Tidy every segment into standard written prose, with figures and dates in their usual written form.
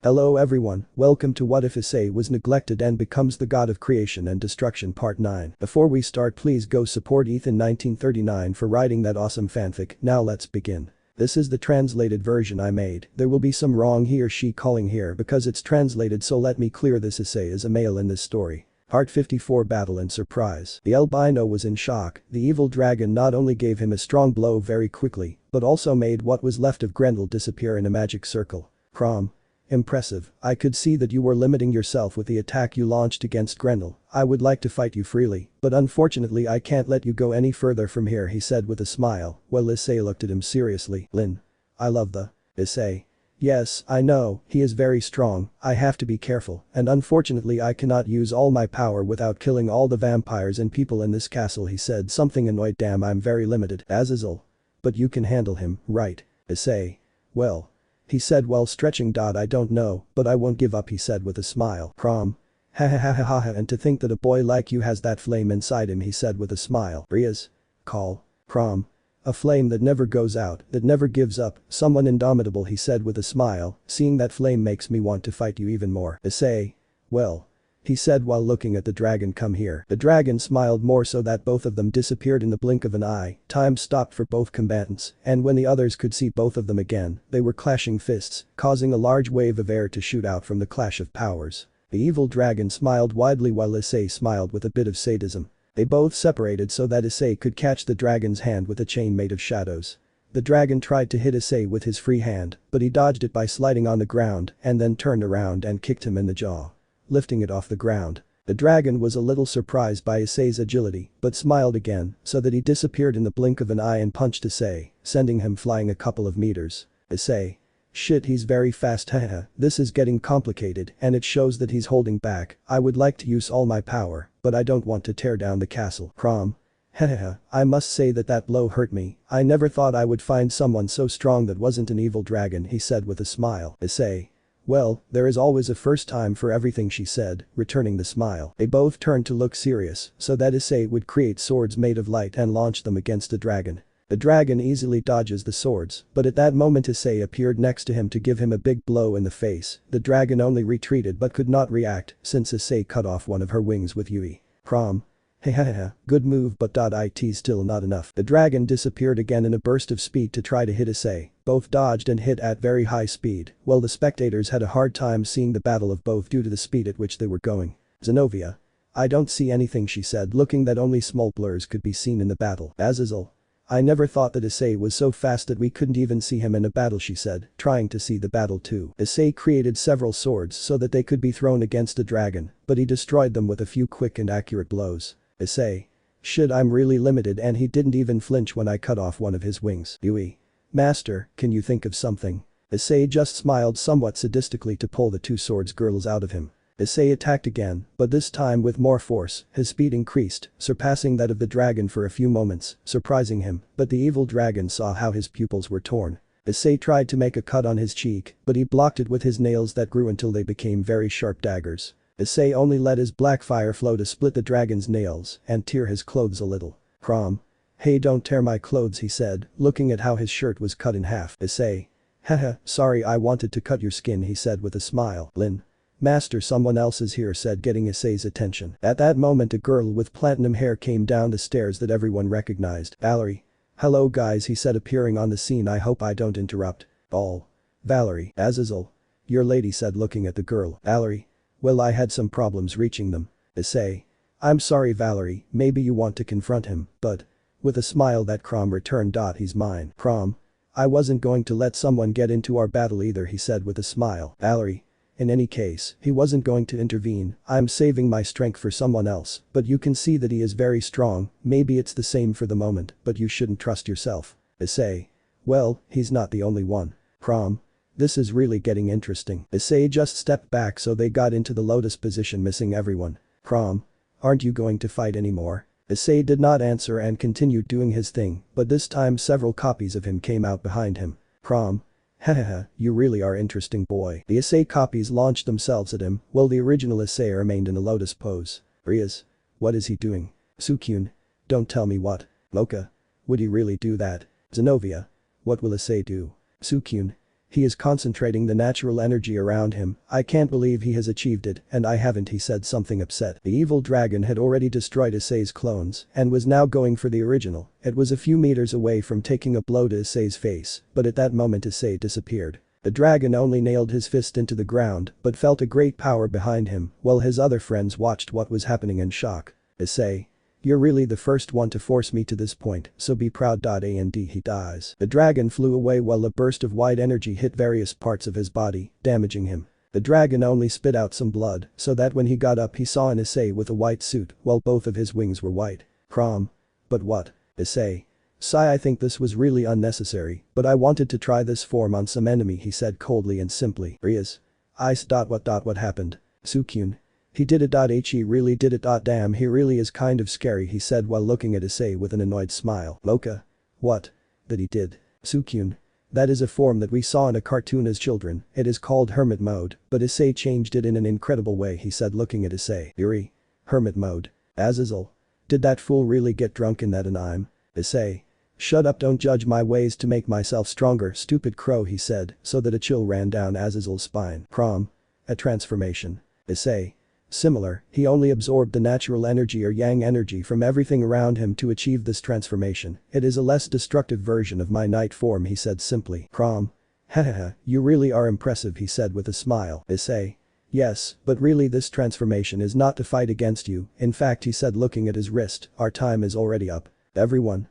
Hello everyone, welcome to What If Issei Was Neglected and Becomes the God of Creation and Destruction Part 9. Before we start, please go support Ethan 1939 for writing that awesome fanfic. Now let's begin. This is the translated version I made. There will be some wrong he or she calling here because it's translated, so let me clear this. Issei is a male in this story. Part 54 Battle and Surprise. The albino was in shock. The evil dragon not only gave him a strong blow very quickly, but also made what was left of Grendel disappear in a magic circle. Crom. Impressive. I could see that you were limiting yourself with the attack you launched against Grendel. I would like to fight you freely, but unfortunately I can't let you go any further from here, he said with a smile. Well, Issei looked at him seriously. Lin. I love the. Issei. Yes, I know, he is very strong, I have to be careful, and unfortunately I cannot use all my power without killing all the vampires and people in this castle, he said, something annoyed. Damn, I'm very limited. Azazel. But you can handle him, right? Issei. Well. He said while stretching. I don't know, but I won't give up, he said with a smile. Crom. Ha ha ha ha ha ha, and to think that a boy like you has that flame inside him, he said with a smile. Riaz. Call. Crom. A flame that never goes out, that never gives up, someone indomitable, he said with a smile. Seeing that flame makes me want to fight you even more. Issei. Well. He said while looking at the dragon. Come here. The dragon smiled more so that both of them disappeared in the blink of an eye. Time stopped for both combatants, and when the others could see both of them again, they were clashing fists, causing a large wave of air to shoot out from the clash of powers. The evil dragon smiled widely while Issei smiled with a bit of sadism. They both separated so that Issei could catch the dragon's hand with a chain made of shadows. The dragon tried to hit Issei with his free hand, but he dodged it by sliding on the ground and then turned around and kicked him in the jaw, lifting it off the ground. The dragon was a little surprised by Issei's agility, but smiled again so that he disappeared in the blink of an eye and punched Issei, sending him flying a couple of meters. Issei. Shit, he's very fast. Haha, this is getting complicated and it shows that he's holding back. I would like to use all my power, but I don't want to tear down the castle. Crom. Haha, I must say that blow hurt me. I never thought I would find someone so strong that wasn't an evil dragon, he said with a smile. Issei. Well, there is always a first time for everything, she said, returning the smile. They both turned to look serious so that Issei would create swords made of light and launch them against the dragon. The dragon easily dodges the swords, but at that moment Issei appeared next to him to give him a big blow in the face. The dragon only retreated but could not react since Issei cut off one of her wings with Yui. Crom. Hehehe, good move, but it's still not enough. The dragon disappeared again in a burst of speed to try to hit Issei. Both dodged and hit at very high speed, while the spectators had a hard time seeing the battle of both due to the speed at which they were going. Zenobia. I don't see anything, she said, looking that only small blurs could be seen in the battle. Azazel. I never thought that Issei was so fast that we couldn't even see him in a battle, she said, trying to see the battle too. Issei created several swords so that they could be thrown against the dragon, but he destroyed them with a few quick and accurate blows. Issei. Shit, I'm really limited, and he didn't even flinch when I cut off one of his wings. Yui. Master, can you think of something? Issei just smiled somewhat sadistically to pull the two swords girls out of him. Issei attacked again, but this time with more force. His speed increased, surpassing that of the dragon for a few moments, surprising him, but the evil dragon saw how his pupils were torn. Issei tried to make a cut on his cheek, but he blocked it with his nails that grew until they became very sharp daggers. Issei only let his black fire flow to split the dragon's nails and tear his clothes a little. Crom. Hey, don't tear my clothes, he said, looking at how his shirt was cut in half. Issei. Haha, sorry, I wanted to cut your skin, he said with a smile. Lin. Master, someone else is here, said, getting Issei's attention. At that moment a girl with platinum hair came down the stairs that everyone recognized. Valerie. Hello guys, he said, appearing on the scene. I hope I don't interrupt. All. Valerie. Azazel. Your lady, said, looking at the girl. Valerie. Well, I had some problems reaching them. Issei. I'm sorry, Valerie, maybe you want to confront him, but. With a smile that Crom returned. He's mine. Crom. I wasn't going to let someone get into our battle either, he said with a smile. Valerie. In any case, he wasn't going to intervene. I'm saving my strength for someone else, but you can see that he is very strong. Maybe it's the same for the moment, but you shouldn't trust yourself. Issei. Well, he's not the only one. Crom. This is really getting interesting. Issei just stepped back so they got into the lotus position, missing everyone. Crom. Aren't you going to fight anymore? Issei did not answer and continued doing his thing, but this time several copies of him came out behind him. Crom. Hahaha, you really are interesting, boy. The Issei copies launched themselves at him, while the original Issei remained in the lotus pose. Riaz. What is he doing? Sukyun. Don't tell me what. Mocha. Would he really do that? Zenobia. What will Issei do? Sukyun. He is concentrating the natural energy around him. I can't believe he has achieved it, and I haven't, he said, something upset. The evil dragon had already destroyed Issei's clones and was now going for the original. It was a few meters away from taking a blow to Issei's face, but at that moment Issei disappeared. The dragon only nailed his fist into the ground but felt a great power behind him while his other friends watched what was happening in shock. Issei. You're really the first one to force me to this point, so be proud. And he dies. The dragon flew away while a burst of white energy hit various parts of his body, damaging him. The dragon only spit out some blood so that when he got up he saw an Issei with a white suit while both of his wings were white. Crom. But what? Issei. Sigh, I think this was really unnecessary, but I wanted to try this form on some enemy, he said coldly and simply. Rias. Ice. What happened? Sukyun. He did it. He really did it. Damn, he really is kind of scary, he said while looking at Issei with an annoyed smile. Mocha. What? That he did. Sukyun. That is a form that we saw in a cartoon as children. It is called hermit mode, but Issei changed it in an incredible way, he said looking at Issei. Yuri. Hermit mode. Azazel. Did that fool really get drunk in that anime? Issei. Shut up, don't judge my ways to make myself stronger, stupid crow, he said, so that a chill ran down Azazel's spine. Crom. A transformation. Issei. Similar, he only absorbed the natural energy or yang energy from everything around him to achieve this transformation. It is a less destructive version of my night form, he said simply. Crom. Hahaha, you really are impressive, he said with a smile. Issei. Yes, but really this transformation is not to fight against you. In fact, he said looking at his wrist, our time is already up. Everyone.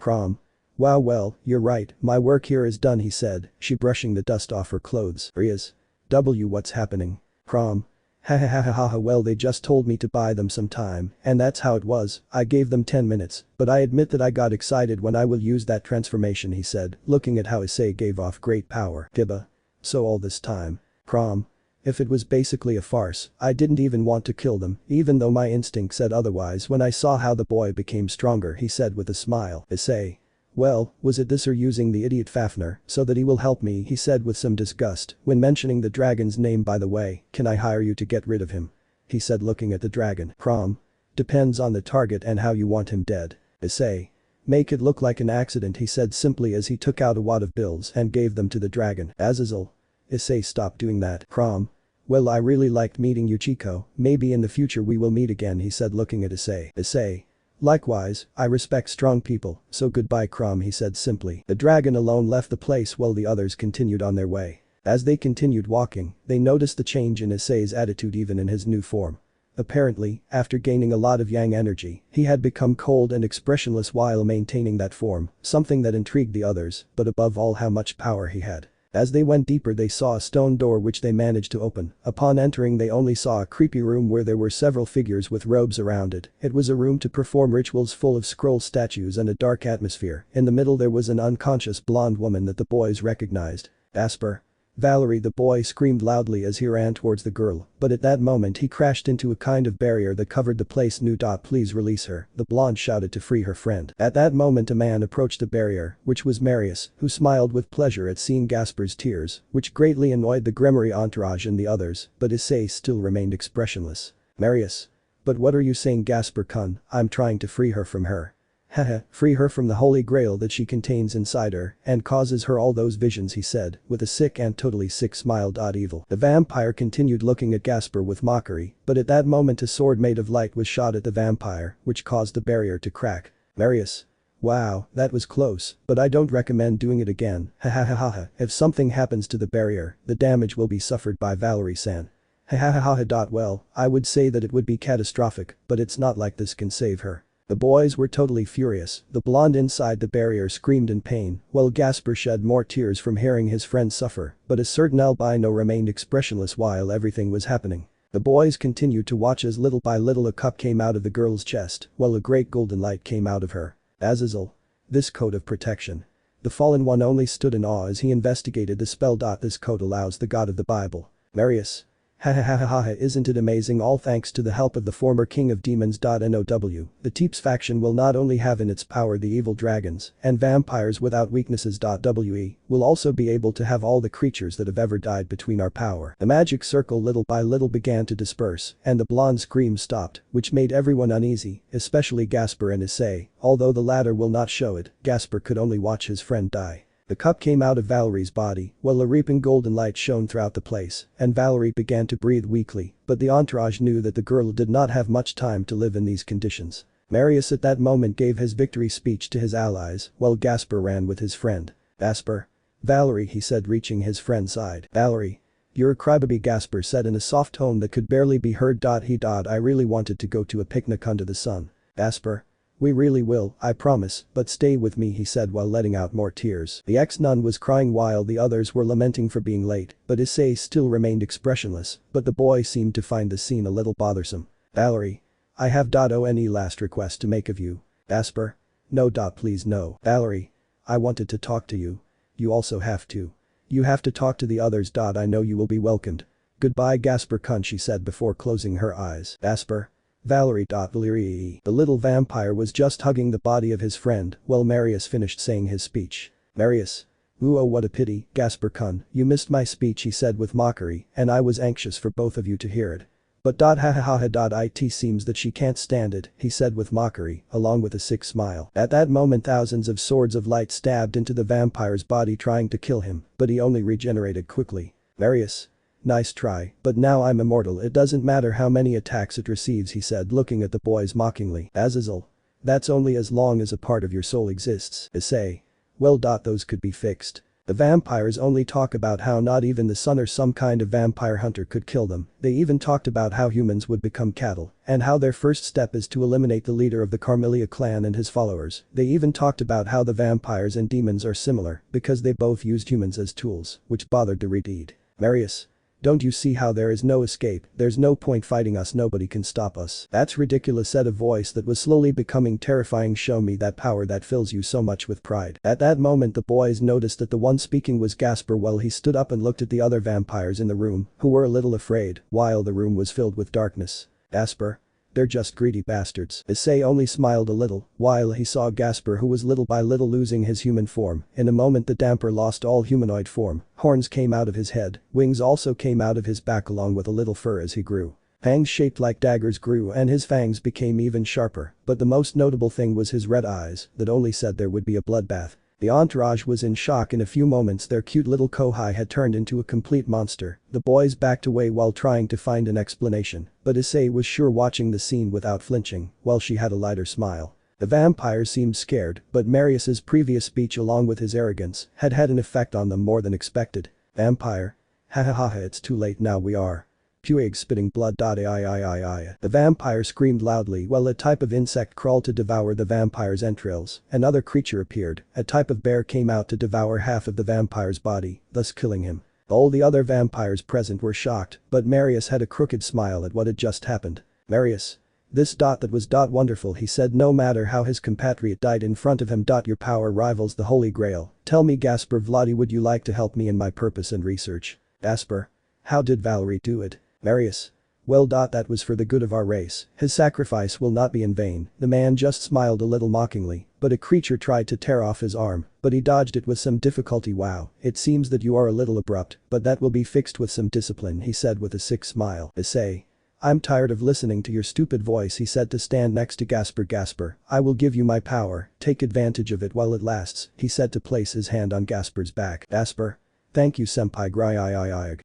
Crom. Wow, well, you're right, my work here is done, he said, she brushing the dust off her clothes. Rias. What's happening? Crom. Ha, well, they just told me to buy them some time, and that's how it was. I gave them 10 minutes, but I admit that I got excited when I will use that transformation, he said, looking at how Issei gave off great power. Gibba. So all this time. Crom. If it was basically a farce, I didn't even want to kill them, even though my instinct said otherwise when I saw how the boy became stronger, he said with a smile. Issei. Well, was it this or using the idiot Fafnir so that he will help me, he said with some disgust when mentioning the dragon's name. By the way, can I hire you to get rid of him? He said looking at the dragon. Crom. Depends on the target and how you want him dead. Issei. Make it look like an accident, he said simply as he took out a wad of bills and gave them to the dragon. Azazel. Issei, stop doing that. Crom. Well, I really liked meeting you, Chico. Maybe in the future we will meet again, he said looking at Issei. Issei. Likewise, I respect strong people, so goodbye, Crom, he said simply. The dragon alone left the place while the others continued on their way. As they continued walking, they noticed the change in Issei's attitude even in his new form. Apparently, after gaining a lot of yang energy, he had become cold and expressionless while maintaining that form, something that intrigued the others, but above all how much power he had. As they went deeper they saw a stone door which they managed to open. Upon entering they only saw a creepy room where there were several figures with robes around it. It was a room to perform rituals full of scroll statues and a dark atmosphere. In the middle there was an unconscious blonde woman that the boys recognized. Asper. Valerie, the boy screamed loudly as he ran towards the girl, but at that moment he crashed into a kind of barrier that covered the place. Please release her, the blonde shouted to free her friend. At that moment a man approached the barrier, which was Marius, who smiled with pleasure at seeing Gasper's tears, which greatly annoyed the Grimoire entourage and the others, but Issei still remained expressionless. Marius. But what are you saying, Gasper-kun? I'm trying to free her from her. Haha, free her from the holy grail that she contains inside her and causes her all those visions, he said, with a sick and totally sick smile. Evil. The vampire continued looking at Gasper with mockery, but at that moment a sword made of light was shot at the vampire, which caused the barrier to crack. Marius. Wow, that was close, but I don't recommend doing it again. Ha. If something happens to the barrier, the damage will be suffered by Valerie-san. Ha. Well, I would say that it would be catastrophic, but it's not like this can save her. The boys were totally furious. The blonde inside the barrier screamed in pain, while Gasper shed more tears from hearing his friend suffer, but a certain albino remained expressionless while everything was happening. The boys continued to watch as little by little a cup came out of the girl's chest, while a great golden light came out of her. Azazel. This code of protection. The fallen one only stood in awe as he investigated the spell. This code allows the god of the Bible. Marius. Ha, isn't it amazing, all thanks to the help of the former king of demons. Now, the Teeps faction will not only have in its power the evil dragons and vampires without weaknesses. We will also be able to have all the creatures that have ever died between our power. The magic circle little by little began to disperse and the blonde scream stopped, which made everyone uneasy, especially Gasper and Issei. Although the latter will not show it, Gasper could only watch his friend die. The cup came out of Valerie's body, while a reaping golden light shone throughout the place, and Valerie began to breathe weakly, but the entourage knew that the girl did not have much time to live in these conditions. Marius at that moment gave his victory speech to his allies, while Gasper ran with his friend. Gasper. Valerie, he said, reaching his friend's side. Valerie. You're a crybaby, Gasper said in a soft tone that could barely be heard. I really wanted to go to a picnic under the sun. Gasper. We really will, I promise, but stay with me, he said while letting out more tears. The ex-nun was crying while the others were lamenting for being late, but Issei still remained expressionless, but the boy seemed to find the scene a little bothersome. Valerie. I have any last request to make of you. Gasper. No. Please no. Valerie. I wanted to talk to you. You also have to. You have to talk to the others. I know you will be welcomed. Goodbye, Gasper cunt, she said before closing her eyes. Gasper. Valerie. Valerie. The little vampire was just hugging the body of his friend while Marius finished saying his speech. Marius. Ooh, oh, what a pity, Gasper cunt, you missed my speech, he said with mockery, and I was anxious for both of you to hear it. But ha ha ha ha. It seems that she can't stand it, he said with mockery, along with a sick smile. At that moment thousands of swords of light stabbed into the vampire's body trying to kill him, but he only regenerated quickly. Marius. Nice try, but now I'm immortal, it doesn't matter how many attacks it receives, he said looking at the boys mockingly. Azazel. That's only as long as a part of your soul exists. Issei. Well. Those could be fixed. The vampires only talk about how not even the sun or some kind of vampire hunter could kill them. They even talked about how humans would become cattle, and how their first step is to eliminate the leader of the Carmelia clan and his followers. They even talked about how the vampires and demons are similar because they both used humans as tools, which bothered the read. Marius. Don't you see how there is no escape, there's no point fighting us, nobody can stop us. That's ridiculous, said a voice that was slowly becoming terrifying. Show me that power that fills you so much with pride. At that moment the boys noticed that the one speaking was Gasper while he stood up and looked at the other vampires in the room, who were a little afraid, while the room was filled with darkness. Gasper. They're just greedy bastards. Issei only smiled a little, while he saw Gasper, who was little by little losing his human form. In a moment the damper lost all humanoid form, horns came out of his head, wings also came out of his back along with a little fur as he grew. Fangs shaped like daggers grew and his fangs became even sharper, but the most notable thing was his red eyes that only said there would be a bloodbath. The entourage was in shock. In a few moments their cute little Kohai had turned into a complete monster. The boys backed away while trying to find an explanation, but Issei was sure watching the scene without flinching, while she had a lighter smile. The vampires seemed scared, but Marius's previous speech along with his arrogance had an effect on them more than expected. Vampire. Ha ha ha ha, it's too late now, we are. Puig spitting blood. The vampire screamed loudly while a type of insect crawled to devour the vampire's entrails. Another creature appeared, a type of bear came out to devour half of the vampire's body, thus killing him. All the other vampires present were shocked, but Marius had a crooked smile at what had just happened. Marius. That was wonderful, he said, no matter how his compatriot died in front of him. Your power rivals the Holy Grail. Tell me, Gasper Vladi, would you like to help me in my purpose and research? Gasper. How did Valerie do it? Marius. Well. That was for the good of our race, his sacrifice will not be in vain. The man just smiled a little mockingly, but a creature tried to tear off his arm, but he dodged it with some difficulty. Wow, it seems that you are a little abrupt, but that will be fixed with some discipline, he said with a sick smile. Issei. I'm tired of listening to your stupid voice, he said to stand next to Gasper. Gasper, I will give you my power, take advantage of it while it lasts, he said to place his hand on Gasper's back. Gasper. Thank you, senpai.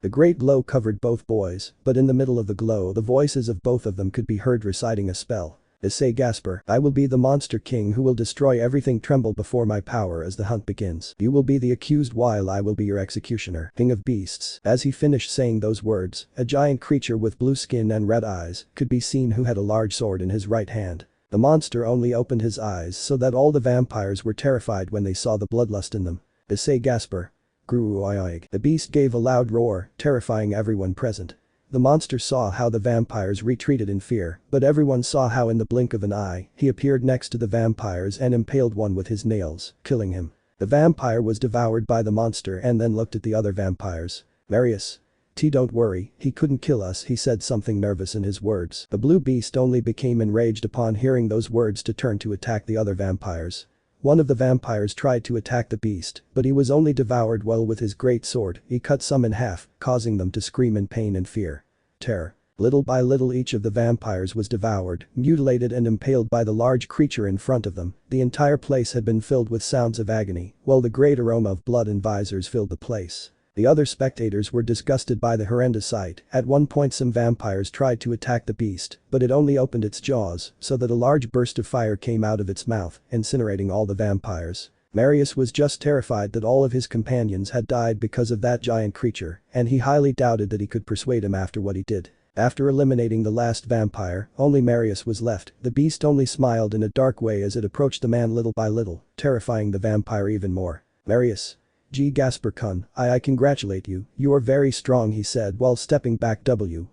The great glow covered both boys, but in the middle of the glow the voices of both of them could be heard reciting a spell. Issei. Gasper, I will be the monster king who will destroy everything. Tremble before my power as the hunt begins. You will be the accused while I will be your executioner. King of beasts. As he finished saying those words, a giant creature with blue skin and red eyes could be seen who had a large sword in his right hand. The monster only opened his eyes so that all the vampires were terrified when they saw the bloodlust in them. Issei. Gasper. The beast gave a loud roar, terrifying everyone present. The monster saw how the vampires retreated in fear, but everyone saw how in the blink of an eye, he appeared next to the vampires and impaled one with his nails, killing him. The vampire was devoured by the monster and then looked at the other vampires. Marius. Don't worry, he couldn't kill us, he said, something nervous in his words. The blue beast only became enraged upon hearing those words to turn to attack the other vampires. One of the vampires tried to attack the beast, but he was only devoured while with his great sword, he cut some in half, causing them to scream in pain and fear. Terror. Little by little each of the vampires was devoured, mutilated and impaled by the large creature in front of them. The entire place had been filled with sounds of agony, while the great aroma of blood and visors filled the place. The other spectators were disgusted by the horrendous sight. At one point some vampires tried to attack the beast, but it only opened its jaws so that a large burst of fire came out of its mouth, incinerating all the vampires. Marius was just terrified that all of his companions had died because of that giant creature, and he highly doubted that he could persuade him after what he did. After eliminating the last vampire, only Marius was left. The beast only smiled in a dark way as it approached the man little by little, terrifying the vampire even more. Marius. Gee Gasper Kun, I congratulate you, you are very strong, he said while stepping back.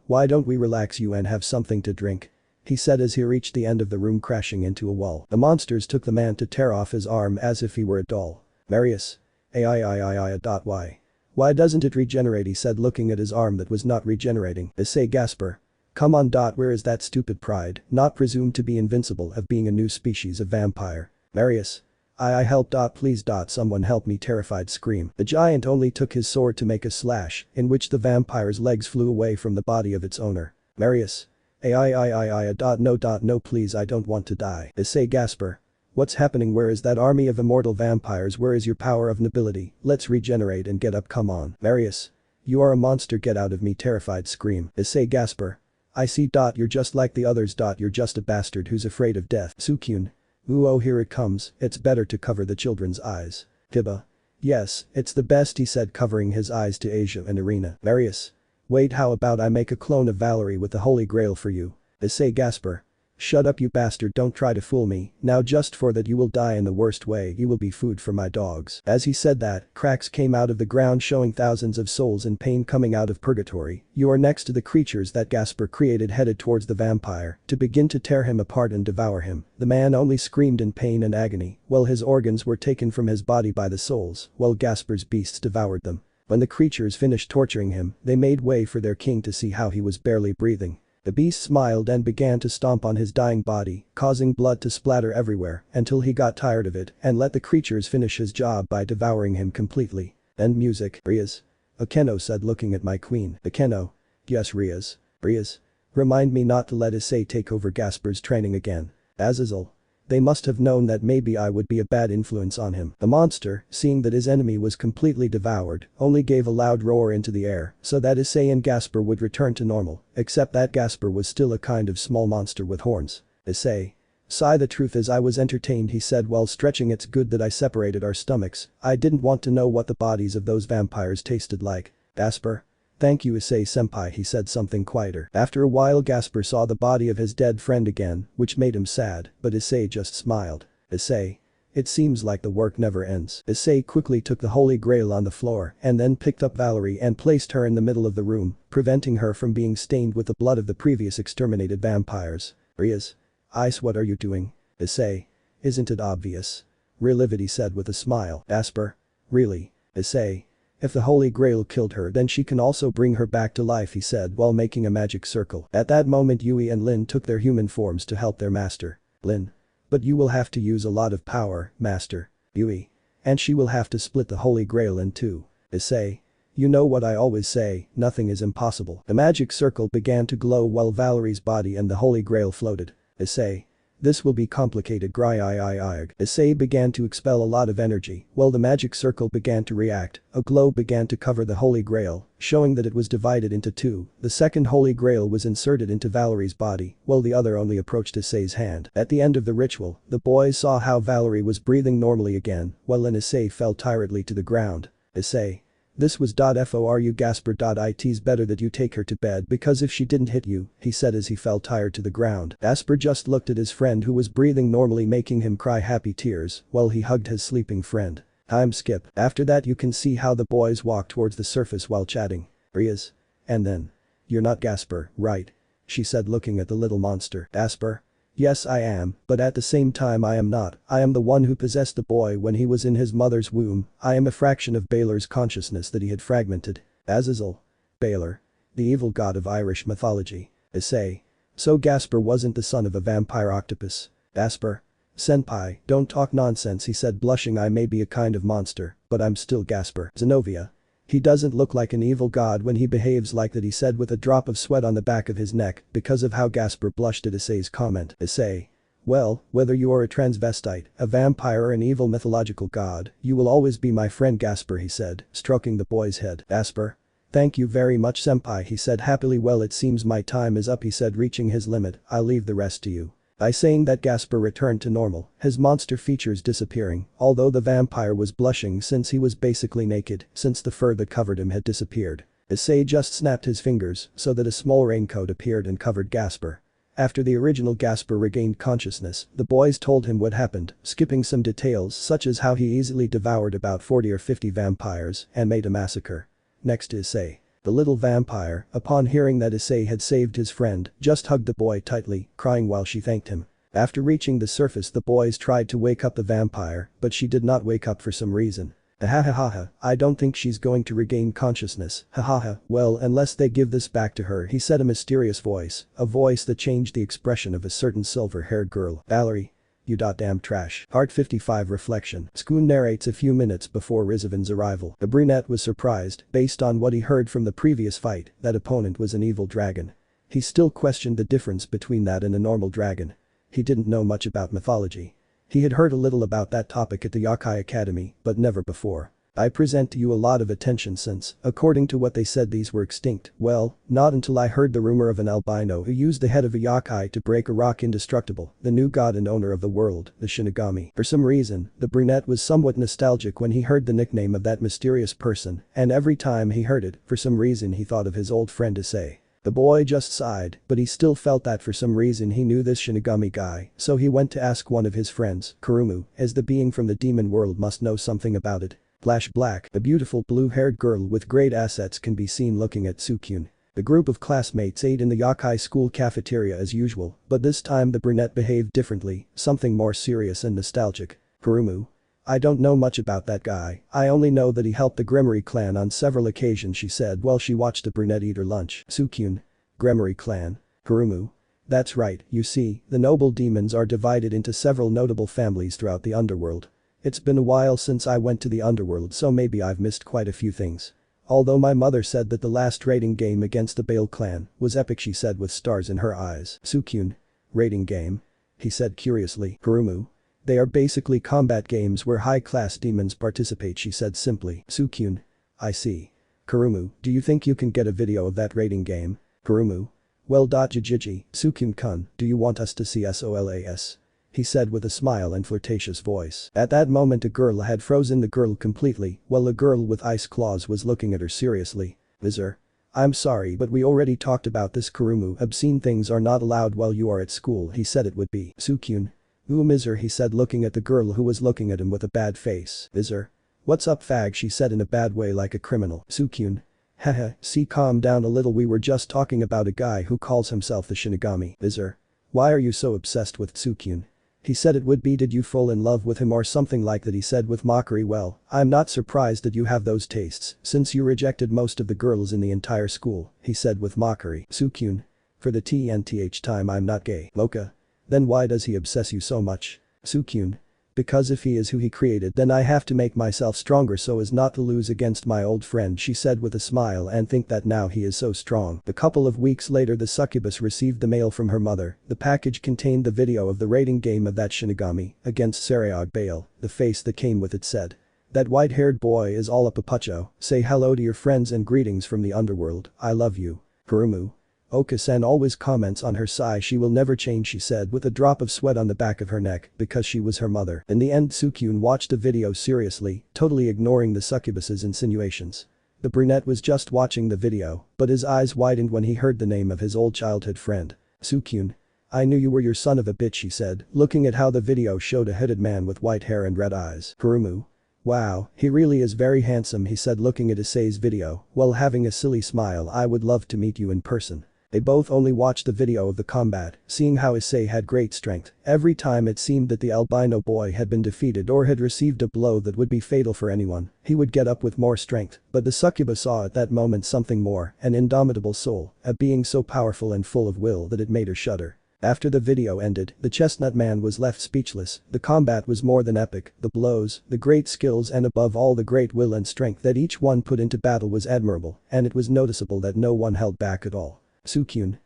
Why don't we relax you and have something to drink? He said as he reached the end of the room, crashing into a wall. The monsters took the man to tear off his arm as if he were a doll. Marius. Why? Why doesn't it regenerate, he said looking at his arm that was not regenerating. Issei Gasper. Come on. Where is that stupid pride, not presumed to be invincible, of being a new species of vampire? Marius. I help. Please. Someone help me, terrified scream. The giant only took his sword to make a slash, in which the vampire's legs flew away from the body of its owner. Marius. No please, I don't want to die. Issei Gasper. What's happening? Where is that army of immortal vampires? Where is your power of nobility? Let's regenerate and get up, come on. Marius. You are a monster, get out of me, terrified scream. Issei Gasper. I see. You're just like the others. You're just a bastard who's afraid of death. Sukyun. Ooh, oh, here it comes, it's better to cover the children's eyes. Tiba. Yes, it's the best, he said covering his eyes to Asia and Irina. Marius. Wait, how about I make a clone of Valerie with the Holy Grail for you? Issei Gasper. Shut up, you bastard, don't try to fool me, now just for that you will die in the worst way, you will be food for my dogs. As he said that, cracks came out of the ground showing thousands of souls in pain coming out of purgatory. You are next to the creatures that Gasper created, headed towards the vampire to begin to tear him apart and devour him. The man only screamed in pain and agony, while his organs were taken from his body by the souls, while Gasper's beasts devoured them. When the creatures finished torturing him, they made way for their king to see how he was barely breathing. The beast smiled and began to stomp on his dying body, causing blood to splatter everywhere until he got tired of it and let the creatures finish his job by devouring him completely. End music. Riaz. Okeno said looking at my queen. Okeno. Yes, Riaz. Riaz. Remind me not to let Issei take over Gasper's training again. Azazel. They must have known that maybe I would be a bad influence on him. The monster, seeing that his enemy was completely devoured, only gave a loud roar into the air so that Issei and Gasper would return to normal, except that Gasper was still a kind of small monster with horns. Issei. Sigh, the truth is I was entertained, he said while stretching. It's good that I separated our stomachs, I didn't want to know what the bodies of those vampires tasted like. Gasper. Thank you, Issei senpai, he said something quieter. After a while Gasper saw the body of his dead friend again, which made him sad, but Issei just smiled. Issei. It seems like the work never ends. Issei quickly took the Holy Grail on the floor and then picked up Valerie and placed her in the middle of the room, preventing her from being stained with the blood of the previous exterminated vampires. Riaz. Ice, what are you doing? Issei. Isn't it obvious? Relive it, he said with a smile. Gasper. Really? Issei. If the Holy Grail killed her, then she can also bring her back to life, he said while making a magic circle. At that moment Yui and Lin took their human forms to help their master. Lin. But you will have to use a lot of power, master. Yui. And she will have to split the Holy Grail in two. Issei. You know what I always say, nothing is impossible. The magic circle began to glow while Valerie's body and the Holy Grail floated. Issei. This will be complicated. Issei began to expel a lot of energy while the magic circle began to react. A glow began to cover the Holy Grail, showing that it was divided into two. The second Holy Grail was inserted into Valerie's body while the other only approached Issei's hand. At the end of the ritual, the boys saw how Valerie was breathing normally again while Issei fell tiredly to the ground. Issei. This was for you, Gasper. It's better that you take her to bed because if she didn't hit you, he said as he fell tired to the ground. Gasper just looked at his friend who was breathing normally, making him cry happy tears while he hugged his sleeping friend. Time skip. After that you can see how the boys walked towards the surface while chatting. Riaz. And then. You're not Gasper, right? She said looking at the little monster. Gasper. Yes, I am, but at the same time I am not. I am the one who possessed the boy when he was in his mother's womb. I am a fraction of Baylor's consciousness that he had fragmented. Azazel. Baylor. The evil god of Irish mythology. Issei. So Gasper wasn't the son of a vampire octopus. Gasper. Senpai, don't talk nonsense, he said blushing. I may be a kind of monster, but I'm still Gasper. Zenobia. He doesn't look like an evil god when he behaves like that, he said with a drop of sweat on the back of his neck because of how Gasper blushed at Issei's comment. Issei. Well, whether you are a transvestite, a vampire or an evil mythological god, you will always be my friend Gasper, he said, stroking the boy's head. Gasper? Thank you very much senpai, he said happily. Well, it seems my time is up, he said, reaching his limit. I'll leave the rest to you. By saying that, Gasper returned to normal, his monster features disappearing, although the vampire was blushing since he was basically naked since the fur that covered him had disappeared. Issei just snapped his fingers so that a small raincoat appeared and covered Gasper. After the original Gasper regained consciousness, the boys told him what happened, skipping some details such as how he easily devoured about 40 or 50 vampires and made a massacre. Next, Issei. The little vampire, upon hearing that Issei had saved his friend, just hugged the boy tightly, crying while she thanked him. After reaching the surface, the boys tried to wake up the vampire, but she did not wake up for some reason. Ahahaha, I don't think she's going to regain consciousness, hahaha, well, unless they give this back to her, he said, a mysterious voice, a voice that changed the expression of a certain silver-haired girl. Valerie. You damn trash. Part 55 Reflection. Skoon narrates a few minutes before Rizovan's arrival. The brunette was surprised, based on what he heard from the previous fight, that opponent was an evil dragon. He still questioned the difference between that and a normal dragon. He didn't know much about mythology. He had heard a little about that topic at the Yokai Academy, but never before. I present to you a lot of attention since, according to what they said, these were extinct. Well, not until I heard the rumor of an albino who used the head of a yokai to break a rock indestructible, the new god and owner of the world, the Shinigami. For some reason, the brunette was somewhat nostalgic when he heard the nickname of that mysterious person, and every time he heard it, for some reason he thought of his old friend Issei. The boy just sighed, but he still felt that for some reason he knew this Shinigami guy, so he went to ask one of his friends, Kurumu, as the being from the demon world must know something about it. Flash black, a beautiful blue-haired girl with great assets can be seen looking at Tsukyun. The group of classmates ate in the yokai school cafeteria as usual, but this time the brunette behaved differently, something more serious and nostalgic. Kurumu. I don't know much about that guy, I only know that he helped the Gremory clan on several occasions, she said while she watched the brunette eat her lunch. Tsukyun. Gremory clan. Kurumu. That's right, you see, the noble demons are divided into several notable families throughout the underworld. It's been a while since I went to the underworld, so maybe I've missed quite a few things. Although my mother said that the last raiding game against the Bale clan was epic, she said with stars in her eyes. Tsukyun. Raiding game? He said curiously. Kurumu. They are basically combat games where high-class demons participate, she said simply. Tsukyun. I see. Kurumu, do you think you can get a video of that raiding game? Kurumu. Well, Jijiji, Tsukyun-kun, do you want us to see SOLAS? He said with a smile and flirtatious voice. At that moment a girl had frozen the girl completely, while a girl with ice claws was looking at her seriously. Vizir. I'm sorry, but we already talked about this, Kurumu. Obscene things are not allowed while you are at school, he said it would be. Tsukyun. Mizir, he said looking at the girl who was looking at him with a bad face. Vizir. What's up, fag, she said in a bad way like a criminal. Tsukyun. Haha, see, calm down a little, we were just talking about a guy who calls himself the Shinigami. Vizir. Why are you so obsessed with Tsukyun? He said it would be, did you fall in love with him or something like that, he said with mockery. Well, I'm not surprised that you have those tastes, since you rejected most of the girls in the entire school, he said with mockery. Tsukyun. For the TNTH time, I'm not gay. Mocha. Then why does he obsess you so much? Tsukyun. Because if he is who he created, then I have to make myself stronger so as not to lose against my old friend, she said with a smile, and think that now he is so strong. A couple of weeks later the succubus received the mail from her mother. The package contained the video of the raiding game of that Shinigami against Sariog Bale. The face that came with it said. That white-haired boy is all up a pucho. Say hello to your friends and greetings from the underworld. I love you. Kurumu. Oka-san always comments on her sigh, she will never change, she said with a drop of sweat on the back of her neck because she was her mother. In the end, Tsukyun watched the video seriously, totally ignoring the succubus's insinuations. The brunette was just watching the video, but his eyes widened when he heard the name of his old childhood friend. Tsukyun. I knew you were your son of a bitch, she said, looking at how the video showed a hooded man with white hair and red eyes. Kurumu. Wow, he really is very handsome, he said looking at Issei's video, while having a silly smile. I would love to meet you in person. They both only watched the video of the combat, seeing how Issei had great strength. Every time it seemed that the albino boy had been defeated or had received a blow that would be fatal for anyone, he would get up with more strength, but the succubus saw at that moment something more, an indomitable soul, a being so powerful and full of will that it made her shudder. After the video ended, the chestnut man was left speechless. The combat was more than epic, the blows, the great skills and above all the great will and strength that each one put into battle was admirable, and it was noticeable that no one held back at all. Sukyun.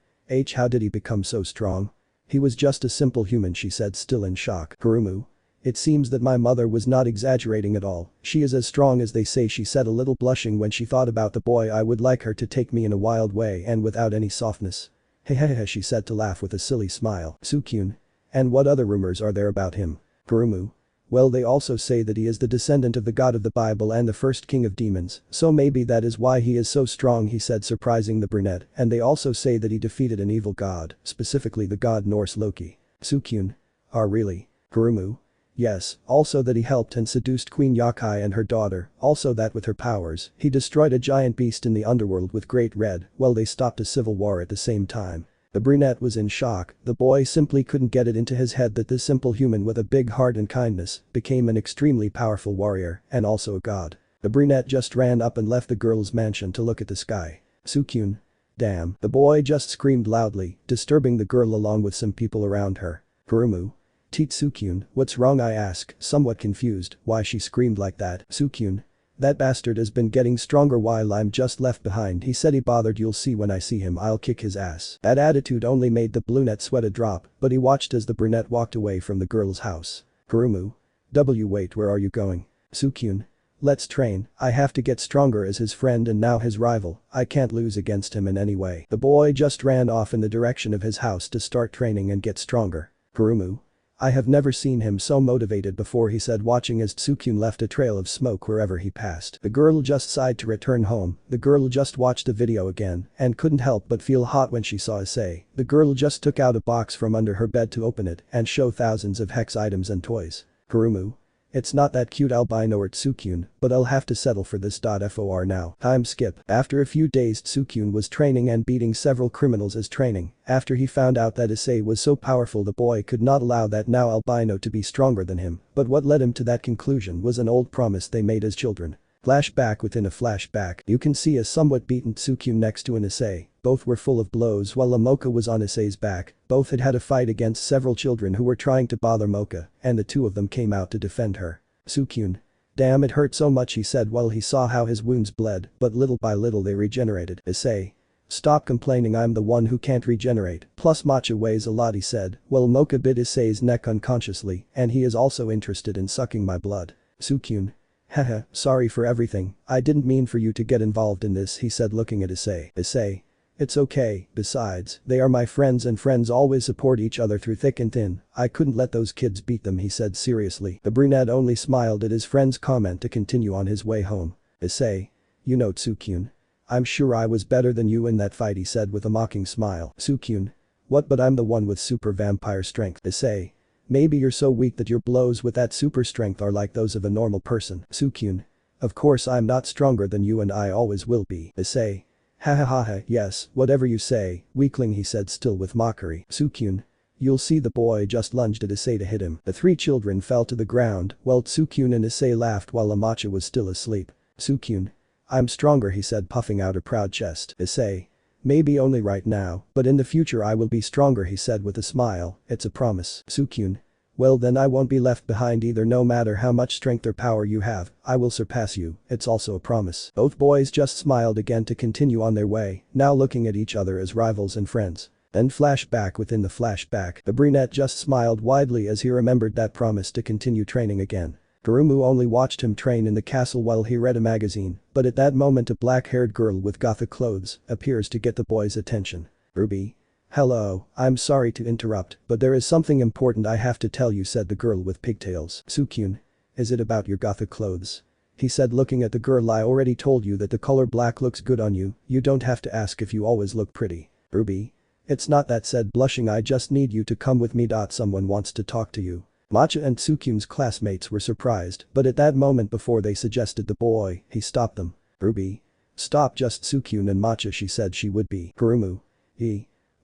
How did he become so strong? He was just a simple human, she said, still in shock. Kurumu. It seems that my mother was not exaggerating at all. She is as strong as they say, she said, a little blushing when she thought about the boy. I would like her to take me in a wild way and without any softness. Hehehe, she said to laugh with a silly smile. Sukyun. And what other rumors are there about him? Kurumu. Well, they also say that he is the descendant of the god of the Bible and the first king of demons, so maybe that is why he is so strong, he said, surprising the brunette, and they also say that he defeated an evil god, specifically the god Norse Loki. Sukyun. Ah, really? Kurumu. Yes, also that he helped and seduced Queen Yakai and her daughter, also that with her powers, he destroyed a giant beast in the underworld with Great Red, well, they stopped a civil war at the same time. The brunette was in shock. The boy simply couldn't get it into his head that this simple human with a big heart and kindness became an extremely powerful warrior and also a god. The brunette just ran up and left the girl's mansion to look at the sky. Sukyun. Damn. The boy just screamed loudly, disturbing the girl along with some people around her. Kurumu. Teet Sukyun, what's wrong, I ask, somewhat confused why she screamed like that. Sukyun. That bastard has been getting stronger while I'm just left behind. He said he bothered, you'll see when I see him, I'll kick his ass. That attitude only made the brunette sweat a drop, but he watched as the brunette walked away from the girl's house. Kurumu. Wait, where are you going? Sukyun. Let's train, I have to get stronger as his friend and now his rival, I can't lose against him in any way. The boy just ran off in the direction of his house to start training and get stronger. Kurumu. I have never seen him so motivated before, he said, watching as Sukyun left a trail of smoke wherever he passed. The girl just sighed to return home. The girl just watched the video again and couldn't help but feel hot when she saw Issei. The girl just took out a box from under her bed to open it and show thousands of hex items and toys. Kurumu. It's not that cute albino at Sukyun, but I'll have to settle for this. For now. Time skip. After a few days, Sukyun was training and beating several criminals as training. After he found out that Issei was so powerful, the boy could not allow that now albino to be stronger than him, but what led him to that conclusion was an old promise they made as children. Flashback within a flashback. You can see a somewhat beaten Sukyun next to an Issei. Both were full of blows while Mocha was on Issei's back. Both had had a fight against several children who were trying to bother Mocha, and the two of them came out to defend her. Sukyun. Damn, it hurt so much, he said while he saw how his wounds bled, but little by little they regenerated. Issei. Stop complaining, I'm the one who can't regenerate, plus matcha weighs a lot, he said. Well, Mocha bit Issei's neck unconsciously, and he is also interested in sucking my blood. Sukyun. Haha, sorry for everything, I didn't mean for you to get involved in this, he said looking at Issei. Issei. It's okay, besides, they are my friends and friends always support each other through thick and thin, I couldn't let those kids beat them, he said seriously. The brunette only smiled at his friend's comment to continue on his way home. Issei. You know, Sukyun. I'm sure I was better than you in that fight, he said with a mocking smile. Sukyun. What, but I'm the one with super vampire strength. Issei. Maybe you're so weak that your blows with that super strength are like those of a normal person. Sukyun. Of course I'm not stronger than you and I always will be. Issei. Ha ha ha ha, yes, whatever you say, weakling, he said still with mockery. Sukyun. You'll see. The boy just lunged at Issei to hit him. The three children fell to the ground while Sukyun and Issei laughed while Amacha was still asleep. Sukyun. I'm stronger, he said puffing out a proud chest. Issei. Maybe only right now, but in the future I will be stronger, he said with a smile, it's a promise. Sukyun. Well then I won't be left behind either, no matter how much strength or power you have, I will surpass you, it's also a promise. Both boys just smiled again to continue on their way, now looking at each other as rivals and friends. Then flashback within the flashback. The brunette just smiled widely as he remembered that promise to continue training again. Kurumu only watched him train in the castle while he read a magazine, but at that moment a black-haired girl with gothic clothes appears to get the boy's attention. Ruby. Hello, I'm sorry to interrupt, but there is something important I have to tell you, said the girl with pigtails. Sukyun. Is it about your gothic clothes? He said looking at the girl. I already told you that the color black looks good on you, you don't have to ask if you always look pretty. Ruby. It's not that, said blushing, I just need you to come with me. Someone wants to talk to you. Matcha and Sukyun's classmates were surprised, but at that moment before they suggested the boy, he stopped them. Ruby. Stop, just Sukyun and Matcha, she said she would be. Kurumu.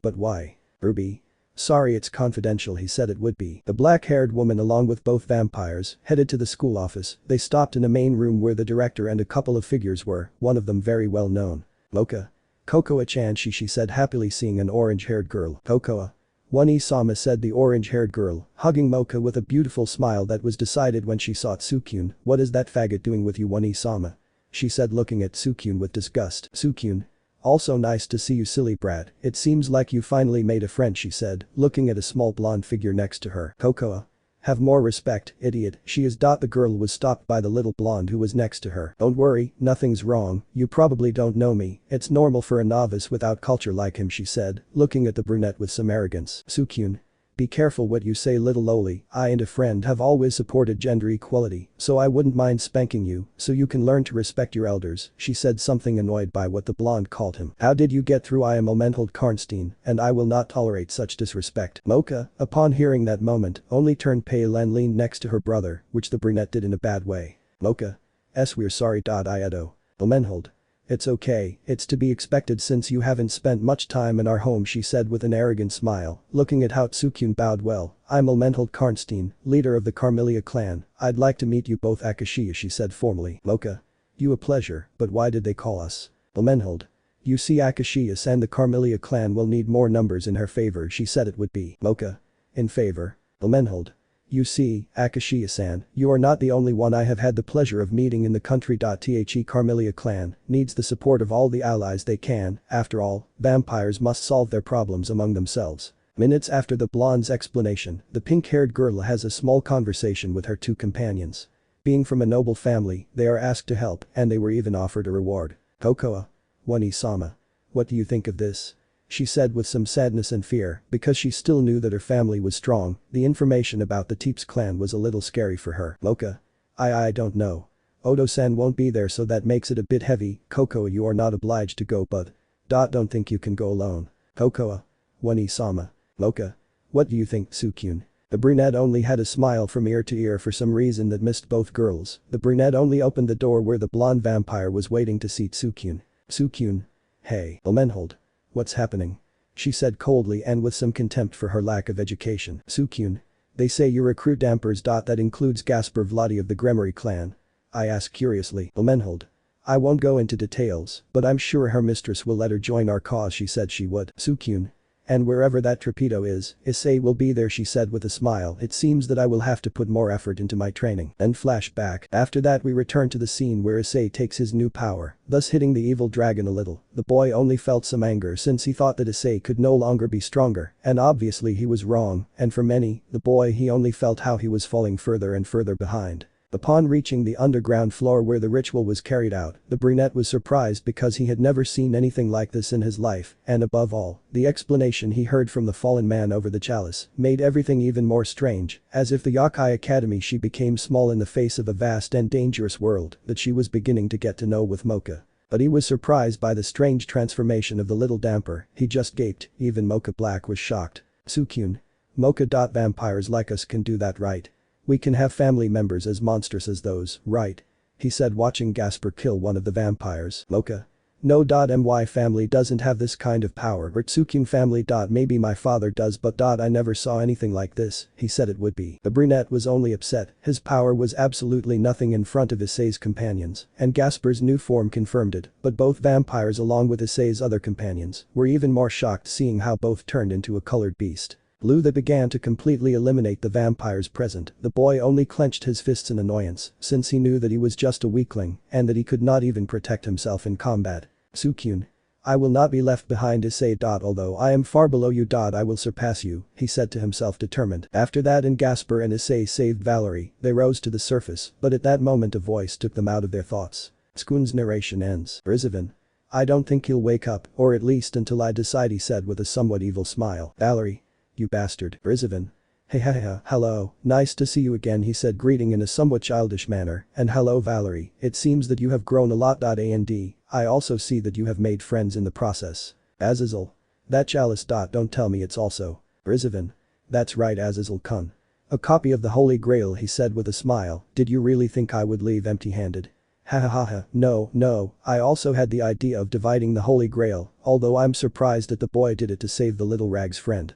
But why? Ruby. Sorry, it's confidential, he said it would be. The black-haired woman along with both vampires headed to the school office. They stopped in a main room where the director and a couple of figures were, one of them very well known. Mocha. Cocoa-chan, she said happily seeing an orange-haired girl. Cocoa. One-sama said the orange-haired girl, hugging Mocha with a beautiful smile that was decided when she saw Tsukyun. What is that faggot doing with you, One-sama? She said, looking at Tsukyun with disgust. Tsukyun. Also nice to see you, silly brat. It seems like you finally made a friend, she said, looking at a small blonde figure next to her. Cocoa. Have more respect, idiot, she is. The girl was stopped by the little blonde who was next to her. Don't worry, nothing's wrong, you probably don't know me, it's normal for a novice without culture like him, she said, looking at the brunette with some arrogance. Tsukyun. Be careful what you say, little loli. I and a friend have always supported gender equality, so I wouldn't mind spanking you so you can learn to respect your elders, she said, something annoyed by what the blonde called him. How did you get through? I am Momenhold Karnstein, and I will not tolerate such disrespect. Mocha, upon hearing that moment, only turned pale and leaned next to her brother, which the brunette did in a bad way. Mocha. We're sorry. Iedo. Momenhold. It's okay, it's to be expected since you haven't spent much time in our home, she said with an arrogant smile, looking at how Tsukyun bowed. Well, I'm Momenhold Karnstein, leader of the Carmelia clan. I'd like to meet you both, Akashiya, she said formally. Mocha. You a pleasure, but why did they call us? Momenhold. You see, Akashiya and the Carmelia clan will need more numbers in her favor, she said it would be. Mocha. In favor? Momenhold. You see, Akashiya-san, you are not the only one I have had the pleasure of meeting in the country. The Carmelia clan needs the support of all the allies they can. After all, vampires must solve their problems among themselves. Minutes after the blonde's explanation, the pink-haired girl has a small conversation with her two companions. Being from a noble family, they are asked to help, and they were even offered a reward. Kokoa. One-sama. What do you think of this? She said with some sadness and fear, because she still knew that her family was strong. The information about the Teeps clan was a little scary for her. Mocha. I don't know. Odo-san won't be there, so that makes it a bit heavy. Kokoa, you are not obliged to go, but. Don't think you can go alone. Kokoa. One-sama. Mocha. What do you think, Tsukyun? The brunette only had a smile from ear to ear for some reason that missed both girls. The brunette only opened the door where the blonde vampire was waiting to see Tsukyun. Tsukyun. Hey. Momenhold. What's happening? She said coldly and with some contempt for her lack of education. Tsukyun. They say you recruit dampers. That includes Gaspar Vladi of the Gremory clan. I asked curiously. Momenhold. I won't go into details, but I'm sure her mistress will let her join our cause, she said she would. Tsukyun. And wherever that torpedo is, Issei will be there, she said with a smile. It seems that I will have to put more effort into my training. Then flashback. After that we return to the scene where Issei takes his new power, thus hitting the evil dragon a little. The boy only felt some anger since he thought that Issei could no longer be stronger, and obviously he was wrong, and for many, the boy, he only felt how he was falling further and further behind. Upon reaching the underground floor where the ritual was carried out, the brunette was surprised because he had never seen anything like this in his life, and above all, the explanation he heard from the fallen man over the chalice made everything even more strange, as if the Yokai Academy she became small in the face of a vast and dangerous world that she was beginning to get to know with Mocha. But he was surprised by the strange transformation of the little damper, he just gaped, even Mocha Black was shocked. Tsukyun. Mocha. Vampires like us can do that, right? We can have family members as monstrous as those, right? He said, watching Gaspar kill one of the vampires. Mocha. No. My family doesn't have this kind of power, or Tsukyun family. Maybe my father does, but I never saw anything like this, he said it would be. The brunette was only upset, his power was absolutely nothing in front of Issei's companions, and Gaspar's new form confirmed it, but both vampires along with Issei's other companions were even more shocked seeing how both turned into a colored beast. Blue that began to completely eliminate the vampires present. The boy only clenched his fists in annoyance since he knew that he was just a weakling and that he could not even protect himself in combat. Tsukyun. I will not be left behind, Issei. Although I am far below you. I will surpass you, he said to himself, determined. After that, and Gaspar and Issei saved Valerie, they rose to the surface, but at that moment a voice took them out of their thoughts. Tsukyun's narration ends. Rizavin. I don't think he'll wake up, or at least until I decide, he said with a somewhat evil smile. Valerie. You bastard. Rizavin. Hey, hello, nice to see you again, he said, greeting in a somewhat childish manner, and hello Valerie, it seems that you have grown a lot. And I also see that you have made friends in the process. Azazel. That chalice. Don't tell me it's also. Rizavin. That's right, Azazel-kun. A copy of the Holy Grail, he said with a smile. Did you really think I would leave empty-handed? No, I also had the idea of dividing the Holy Grail, although I'm surprised that the boy did it to save the little rag's friend.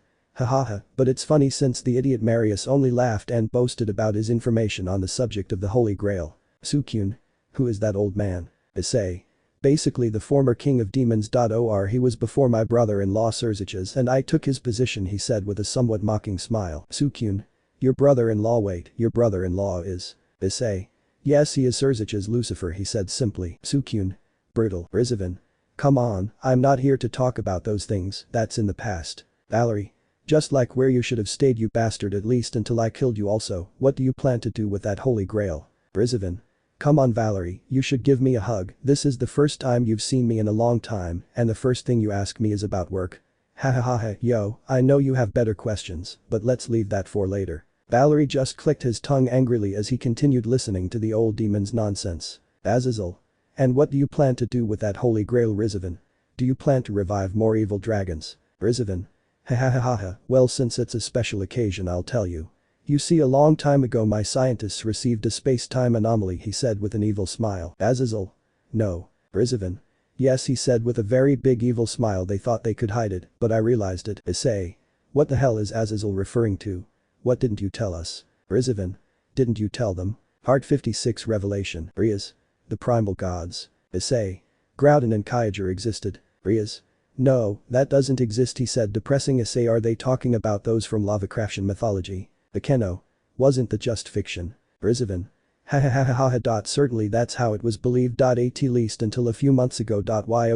But it's funny since the idiot Marius only laughed and boasted about his information on the subject of the Holy Grail. Tsukyun. Who is that old man? Issei. Basically the former king of demons. Or he was before my brother-in-law Surziches and I took his position, he said with a somewhat mocking smile. Sukyun. Your brother-in-law? Wait, your brother-in-law is Issei. Yes, he is Surziches Lucifer, he said simply. Sukyun. Brutal. Rizovin. Come on, I'm not here to talk about those things, that's in the past. Valerie. Just like where you should have stayed, you bastard, at least until I killed you. Also, what do you plan to do with that holy grail? Rizovin. Come on Valerie, you should give me a hug, this is the first time you've seen me in a long time and the first thing you ask me is about work. Ha ha ha ha, yo, I know you have better questions, but let's leave that for later. Valerie just clicked his tongue angrily as he continued listening to the old demon's nonsense. Azazel. And what do you plan to do with that holy grail, Rizovin? Do you plan to revive more evil dragons? Rizovin. Ha ha ha ha ha, well, since it's a special occasion I'll tell you. You see, a long time ago my scientists received a space-time anomaly, he said with an evil smile. Azazel. No. Rizovin. Yes, he said with a very big evil smile. They thought they could hide it, but I realized it. Issei. What the hell is Azazel referring to? What didn't you tell us? Rizovin. Didn't you tell them? Part 56 Revelation. Rias. The primal gods. Issei. Groudon and Kyogre existed. Rias. No, that doesn't exist, he said, depressing. Issei. Are they talking about those from Lovecraftian mythology? Akeno. Wasn't that just fiction? Rizovin. Ha ha ha ha ha. Certainly that's how it was believed. At least until a few months ago.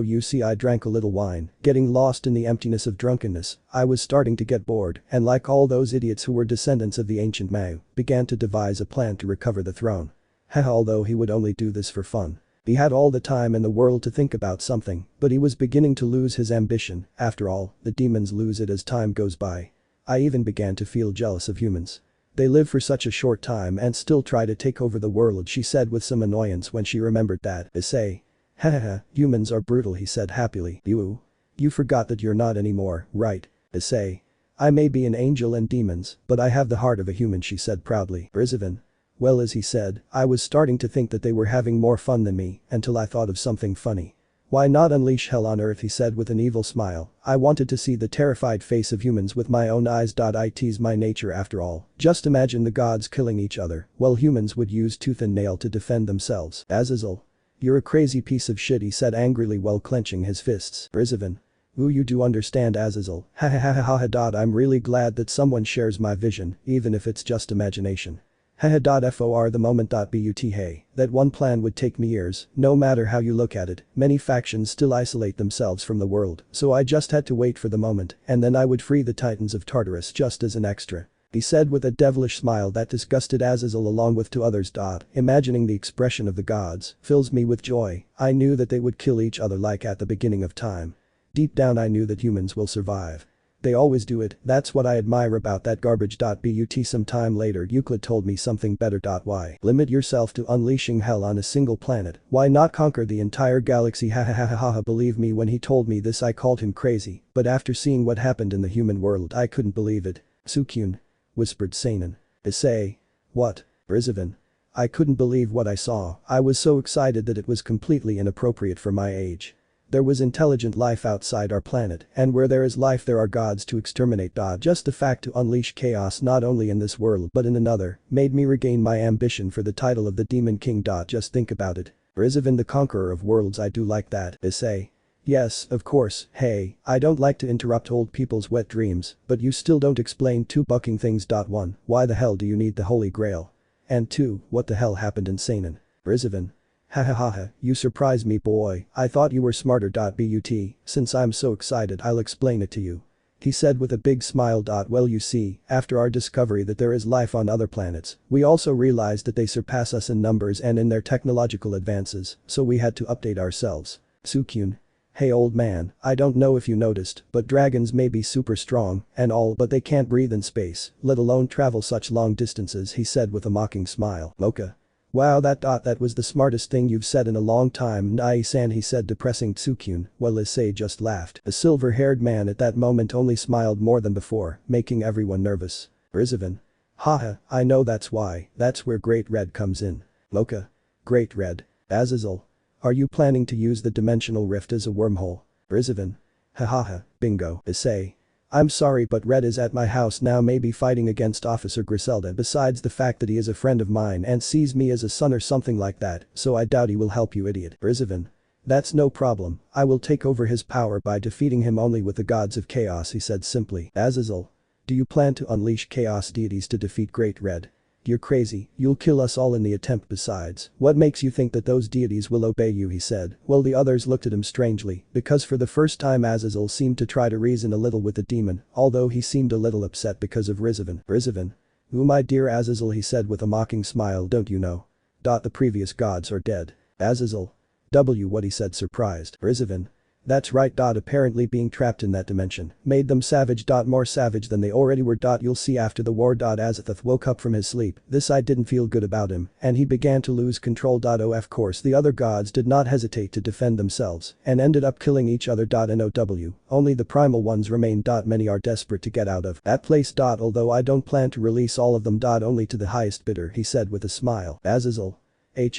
You I drank a little wine, getting lost in the emptiness of drunkenness. I was starting to get bored, and like all those idiots who were descendants of the ancient Mau, began to devise a plan to recover the throne. Although he would only do this for fun. He had all the time in the world to think about something, but he was beginning to lose his ambition. After all, the demons lose it as time goes by. I even began to feel jealous of humans. They live for such a short time and still try to take over the world, she said with some annoyance when she remembered that. Issei. Ha ha ha, humans are brutal, he said happily. You forgot that you're not anymore, right? Issei. I may be an angel and demons, but I have the heart of a human, she said proudly. Rizovin. Well, as he said, I was starting to think that they were having more fun than me until I thought of something funny. Why not unleash hell on earth, he said with an evil smile. I wanted to see the terrified face of humans with my own eyes. It's my nature after all. Just imagine the gods killing each other, while humans would use tooth and nail to defend themselves. Azazel. You're a crazy piece of shit, he said angrily while clenching his fists. Rizovin. Ooh, you do understand, Azazel. Ha ha ha ha ha. I'm really glad that someone shares my vision, even if it's just imagination. For the moment. But hey, that one plan would take me years, no matter how you look at it, many factions still isolate themselves from the world, so I just had to wait for the moment, and then I would free the titans of Tartarus just as an extra. He said with a devilish smile that disgusted Azazel along with two others. Imagining the expression of the gods fills me with joy. I knew that they would kill each other like at the beginning of time. Deep down I knew that humans will survive. They always do it, that's what I admire about that garbage. But some time later Euclid told me something better. Why limit yourself to unleashing hell on a single planet? Why not conquer the entire galaxy? Ha ha ha ha ha. Believe me, when he told me this I called him crazy, but after seeing what happened in the human world I couldn't believe it. Sukyun. Whispered Seinen. Issei. What? Rizovin. I couldn't believe what I saw, I was so excited that it was completely inappropriate for my age. There was intelligent life outside our planet, and where there is life there are gods to exterminate. Just the fact to unleash chaos not only in this world but in another made me regain my ambition for the title of the Demon King. Just think about it. Rizovin, the conqueror of worlds. I do like that. Issei. Yes, of course. Hey, I don't like to interrupt old people's wet dreams, but you still don't explain two bucking things. 1. Why the hell do you need the Holy Grail? And 2. What the hell happened in Seinen? Rizovin. Ha ha ha ha, you surprise me, boy, I thought you were smarter. But since I'm so excited I'll explain it to you. He said with a big smile. Well, you see, after our discovery that there is life on other planets, we also realized that they surpass us in numbers and in their technological advances, so we had to update ourselves. Sukyun. Hey old man, I don't know if you noticed, but dragons may be super strong and all, but they can't breathe in space, let alone travel such long distances, he said with a mocking smile. Mocha. Wow, that was the smartest thing you've said in a long time, Nai-san, he said depressing Sukyun, while Issei just laughed. The silver-haired man at that moment only smiled more than before, making everyone nervous. Rizovin. Haha, I know that's why, that's where Great Red comes in. Mocha. Great Red. Azazel. Are you planning to use the dimensional rift as a wormhole? Rizovin. Hahaha, bingo. Issei. I'm sorry but Red is at my house now, maybe fighting against Officer Griselda, besides the fact that he is a friend of mine and sees me as a son or something like that, so I doubt he will help you, idiot. Rizovin. That's no problem, I will take over his power by defeating him only with the gods of chaos, he said simply. Azazel. Do you plan to unleash chaos deities to defeat Great Red? You're crazy, you'll kill us all in the attempt besides. What makes you think that those deities will obey you, he said. Well, the others looked at him strangely, because for the first time Azazel seemed to try to reason a little with the demon, although he seemed a little upset because of Rizvan. Rizvan? Oh my dear Azazel, he said with a mocking smile, don't you know? The previous gods are dead. Azazel. What, he said surprised. Rizvan. That's right. Apparently being trapped in that dimension made them savage. More savage than they already were. You'll see after the war. Azathoth woke up from his sleep. This I didn't feel good about him, and he began to lose control. Of course the other gods did not hesitate to defend themselves and ended up killing each other. Now only the primal ones remain. Many are desperate to get out of that place. Although I don't plan to release all of them. Only to the highest bidder, he said with a smile. Azazel.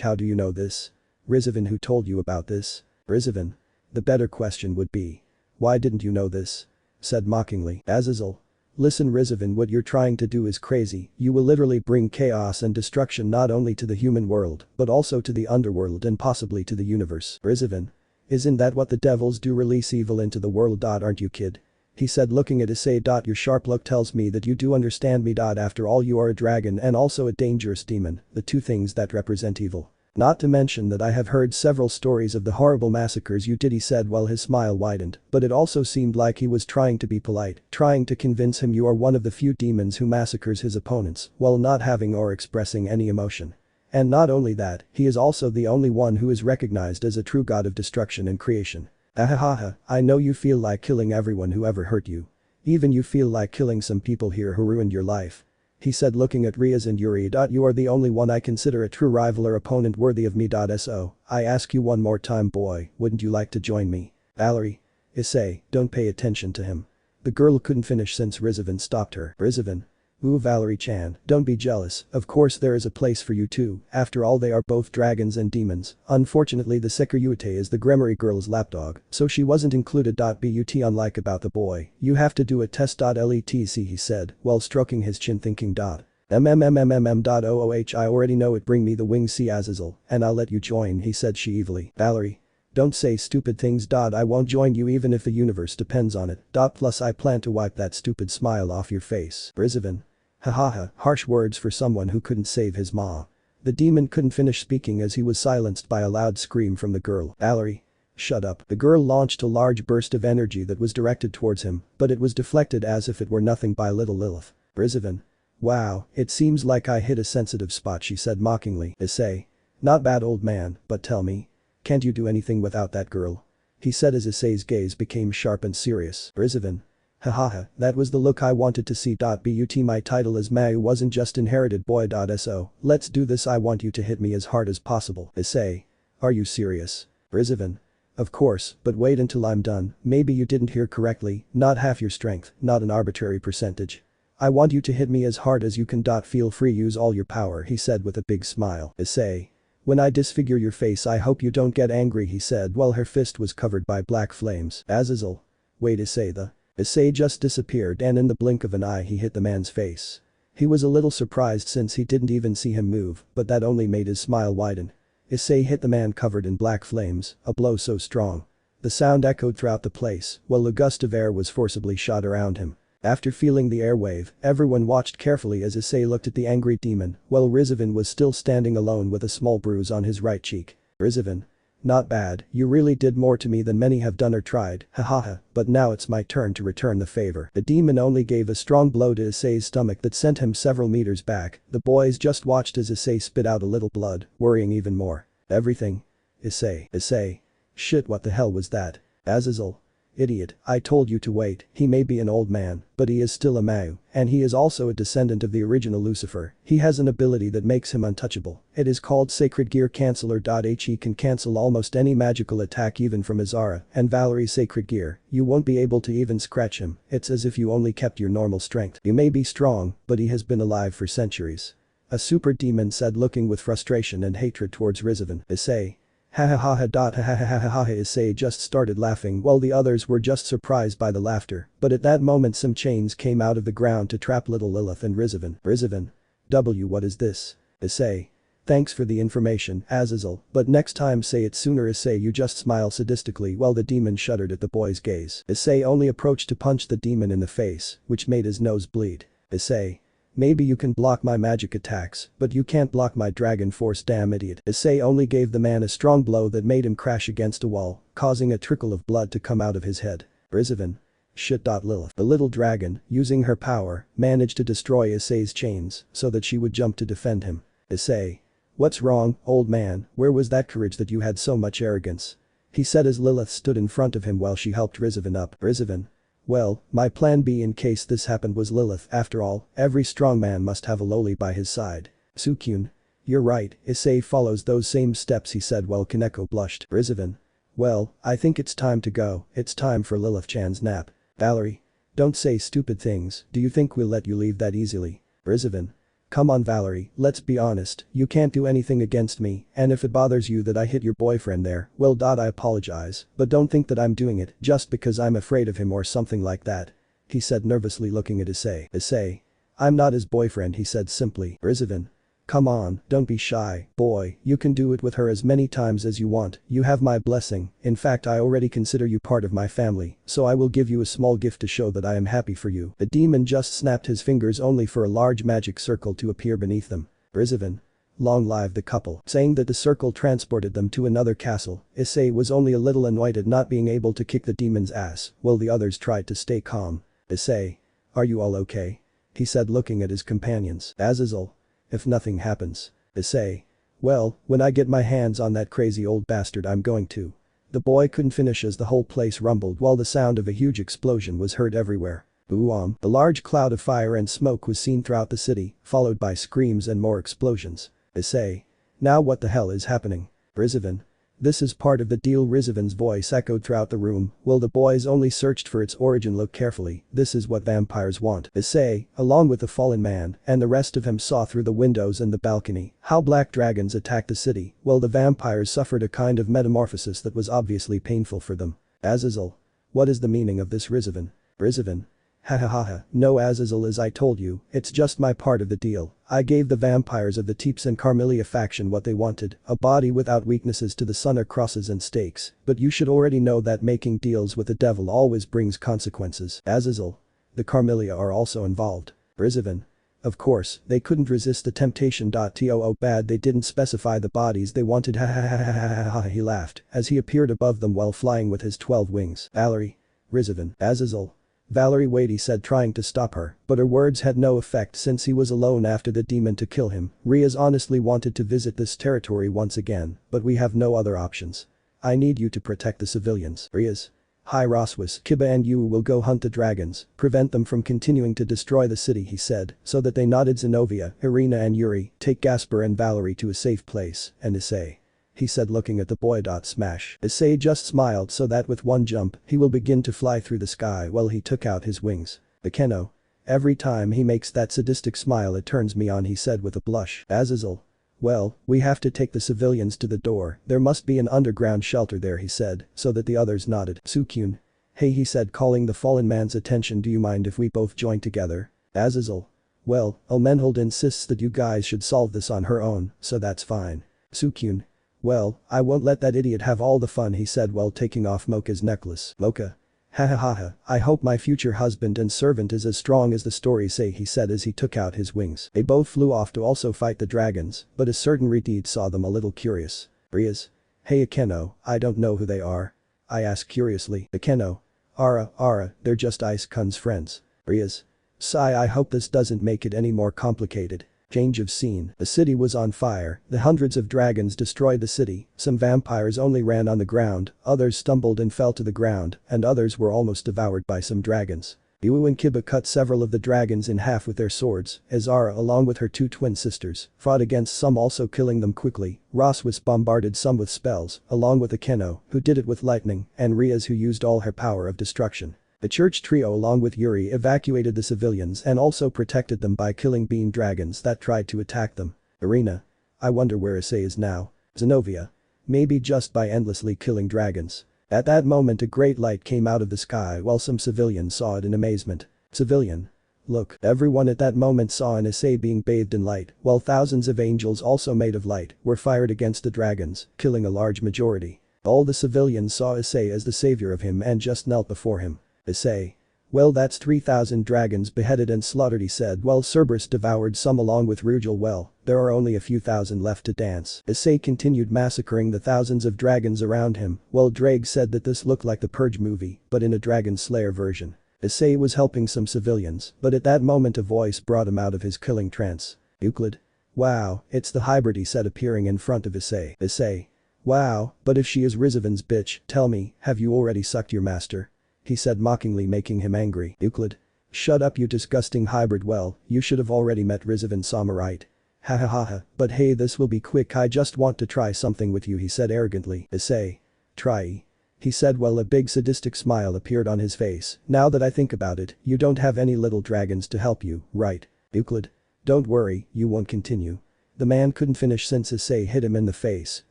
How do you know this? Rizvan, who told you about this? Rizvan. The better question would be. Why didn't you know this? Said mockingly. Azazel. Listen Rizvan, what you're trying to do is crazy, you will literally bring chaos and destruction not only to the human world, but also to the underworld and possibly to the universe. Rizvan. Isn't that what the devils do, release evil into the world? Aren't you kid? He said looking at Issei. Your sharp look tells me that you do understand me. After all you are a dragon and also a dangerous demon, the two things that represent evil. Not to mention that I have heard several stories of the horrible massacres you did, he said while his smile widened, but it also seemed like he was trying to be polite, trying to convince him you are one of the few demons who massacres his opponents while not having or expressing any emotion. And not only that, he is also the only one who is recognized as a true god of destruction and creation. Ahahaha, I know you feel like killing everyone who ever hurt you. Even you feel like killing some people here who ruined your life. He said looking at Riaz and Yuri. You are the only one I consider a true rival or opponent worthy of me. So, I ask you one more time boy, wouldn't you like to join me? Valerie. Issei, don't pay attention to him. The girl couldn't finish since Rizvan stopped her. Rizvan. Ooh Valerie-chan, don't be jealous, of course there is a place for you too, after all they are both dragons and demons. Unfortunately the Sekiryute is the Gremory girl's lapdog, so she wasn't included. But unlike about the boy, you have to do a test. Let's, he said, while stroking his chin thinking. Oh, I already know it, bring me the wings, see Azazel, and I'll let you join, he said she evilly. Valerie. Don't say stupid things. I won't join you even if the universe depends on it. Plus I plan to wipe that stupid smile off your face. Rizvan. Hahaha, harsh words for someone who couldn't save his ma. The demon couldn't finish speaking as he was silenced by a loud scream from the girl. Valerie. Shut up. The girl launched a large burst of energy that was directed towards him, but it was deflected as if it were nothing by little Lilith. Rizvan. Wow, it seems like I hit a sensitive spot, she said mockingly. Issei. Not bad old man, but tell me. Can't you do anything without that girl? He said as Issei's gaze became sharp and serious. Rizvan. Hahaha, that was the look I wanted to see. But my title as Mayu wasn't just inherited boy. So, let's do this, I want you to hit me as hard as possible. Issei. Are you serious? Rizvan. Of course, but wait until I'm done, maybe you didn't hear correctly, not half your strength, not an arbitrary percentage. I want you to hit me as hard as you can. Feel free, use all your power, he said with a big smile. Issei. When I disfigure your face I hope you don't get angry, he said while her fist was covered by black flames. Azazel. Wait, Issei just disappeared and in the blink of an eye he hit the man's face. He was a little surprised since he didn't even see him move, but that only made his smile widen. Issei hit the man covered in black flames, a blow so strong. The sound echoed throughout the place while a gust of air was forcibly shot around him. After feeling the airwave, everyone watched carefully as Issei looked at the angry demon while Rizvan was still standing alone with a small bruise on his right cheek. Rizvan. Not bad, you really did more to me than many have done or tried, hahaha, but now it's my turn to return the favor. The demon only gave a strong blow to Issei's stomach that sent him several meters back. The boys just watched as Issei spit out a little blood, worrying even more. Everything. Issei. Shit, what the hell was that? Azazel. Idiot, I told you to wait, he may be an old man, but he is still a Mayu, and he is also a descendant of the original Lucifer. He has an ability that makes him untouchable. It is called Sacred Gear Canceller. He can cancel almost any magical attack even from Azara and Valerie's Sacred Gear. You won't be able to even scratch him, it's as if you only kept your normal strength. You may be strong, but he has been alive for centuries. A super demon said looking with frustration and hatred towards Rizvan. Issei. Issei just started laughing while the others were just surprised by the laughter, but at that moment some chains came out of the ground to trap little Lilith and Rizvan. What is this? Issei. Thanks for the information, Azazel, but next time say it sooner. Issei, you just smile sadistically while the demon shuddered at the boy's gaze. Issei only approached to punch the demon in the face, which made his nose bleed. Issei. Maybe you can block my magic attacks, but you can't block my dragon force, damn idiot. Issei only gave the man a strong blow that made him crash against a wall, causing a trickle of blood to come out of his head. Rizvan. Shit. Lilith. The little dragon, using her power, managed to destroy Issei's chains so that she would jump to defend him. Issei. What's wrong, old man, where was that courage that you had so much arrogance? He said as Lilith stood in front of him while she helped Rizvan up. Rizvan. Well, my plan B in case this happened was Lilith. After all, every strong man must have a lowly by his side. Sukyun. You're right, Issei follows those same steps, he said while Kaneko blushed. Rizvan. Well, I think it's time to go, it's time for Lilith-chan's nap. Valerie. Don't say stupid things, do you think we'll let you leave that easily? Rizvan. Come on Valerie, let's be honest, you can't do anything against me, and if it bothers you that I hit your boyfriend there, well. I apologize, but don't think that I'm doing it just because I'm afraid of him or something like that. He said nervously looking at Issei. Issei. I'm not his boyfriend, he said simply. Rizvan. Come on, don't be shy, boy, you can do it with her as many times as you want, you have my blessing, in fact I already consider you part of my family, so I will give you a small gift to show that I am happy for you. The demon just snapped his fingers only for a large magic circle to appear beneath them. Rizvan. Long live the couple. Saying that the circle transported them to another castle, Issei was only a little annoyed at not being able to kick the demon's ass, while the others tried to stay calm. Issei. Are you all okay? He said looking at his companions. Azazel. If nothing happens. Issei. Well, when I get my hands on that crazy old bastard I'm going to. The boy couldn't finish as the whole place rumbled while the sound of a huge explosion was heard everywhere. Boom. The large cloud of fire and smoke was seen throughout the city, followed by screams and more explosions. Issei. Now what the hell is happening? Rizvan. This is part of the deal. Rizvan's voice echoed throughout the room, while the boys only searched for its origin. Look carefully, this is what vampires want. Issei, along with the fallen man, and the rest of him saw through the windows and the balcony how black dragons attacked the city, while the vampires suffered a kind of metamorphosis that was obviously painful for them. Azazel. What is the meaning of this, Rizvan? Rizvan. Ha ha ha ha, no Azazel, as I told you, it's just my part of the deal. I gave the vampires of the Teeps and Carmelia faction what they wanted, a body without weaknesses to the sun or crosses and stakes, but you should already know that making deals with the devil always brings consequences. Azazel. The Carmelia are also involved. Rizvan. Of course, they couldn't resist the temptation. Too bad they didn't specify the bodies they wanted. Ha ha ha ha ha ha ha. He laughed as he appeared above them while flying with his 12 wings. Valerie. Rizvan. Azazel. Valerie, wait, he said trying to stop her, but her words had no effect since he was alone after the demon to kill him. Riaz honestly wanted to visit this territory once again, but we have no other options. I need you to protect the civilians. Riaz. Hi Roswis, Kiba and you will go hunt the dragons, prevent them from continuing to destroy the city, he said, so that they nodded. Zenobia, Irina and Yuri, take Gasper and Valerie to a safe place, and Issei. He said looking at the boy. Smash. Issei just smiled so that with one jump, he will begin to fly through the sky while he took out his wings. Akeno. Every time he makes that sadistic smile it turns me on, he said with a blush. Azazel. Well, we have to take the civilians to the door, there must be an underground shelter there, he said, so that the others nodded. Sukyun. Hey, he said calling the fallen man's attention, do you mind if we both join together? Azazel. Well, Elmenhold insists that you guys should solve this on her own, so that's fine. Sukyun. Well, I won't let that idiot have all the fun, he said while taking off Mocha's necklace. Mocha. Ha ha ha ha, I hope my future husband and servant is as strong as the stories say, he said as he took out his wings. They both flew off to also fight the dragons, but a certain Redeed saw them a little curious. Riaz. Hey Akeno, I don't know who they are. I asked curiously. Akeno. Ara, they're just Ice-kun's friends. Riaz. Sigh, I hope this doesn't make it any more complicated. Change of scene. The city was on fire, the hundreds of dragons destroyed the city, some vampires only ran on the ground, others stumbled and fell to the ground, and others were almost devoured by some dragons. Yu and Kiba cut several of the dragons in half with their swords, as Ara along with her 2 twin sisters, fought against some, also killing them quickly. Roswis bombarded some with spells, along with Akeno, who did it with lightning, and Riaz, who used all her power of destruction. The church trio along with Yuri evacuated the civilians and also protected them by killing bean dragons that tried to attack them. Irina. I wonder where Issei is now. Zenobia. Maybe just by endlessly killing dragons. At that moment a great light came out of the sky while some civilians saw it in amazement. Civilian. Look, everyone at that moment saw an Issei being bathed in light, while thousands of angels also made of light were fired against the dragons, killing a large majority. All the civilians saw Issei as the savior of him and just knelt before him. Issei. Well, that's 3,000 dragons beheaded and slaughtered, he said while Cerberus devoured some along with Rugel. Well, there are only a few thousand left to dance. Issei continued massacring the thousands of dragons around him, while Drake said that this looked like the Purge movie, but in a Dragon Slayer version. Issei was helping some civilians, but at that moment a voice brought him out of his killing trance. Euclid. Wow, it's the hybrid, he said appearing in front of Issei. Issei. Wow, but if she is Rizovan's bitch, tell me, have you already sucked your master? He said mockingly, making him angry. Euclid. Shut up, you disgusting hybrid. Well, you should have already met Rizovan Sama, right? Ha ha ha ha, but hey, this will be quick, I just want to try something with you, he said arrogantly. Issei. Try. He said while a big sadistic smile appeared on his face. Now that I think about it, you don't have any little dragons to help you, right? Euclid. Don't worry, you won't continue. The man couldn't finish since Issei hit him in the face,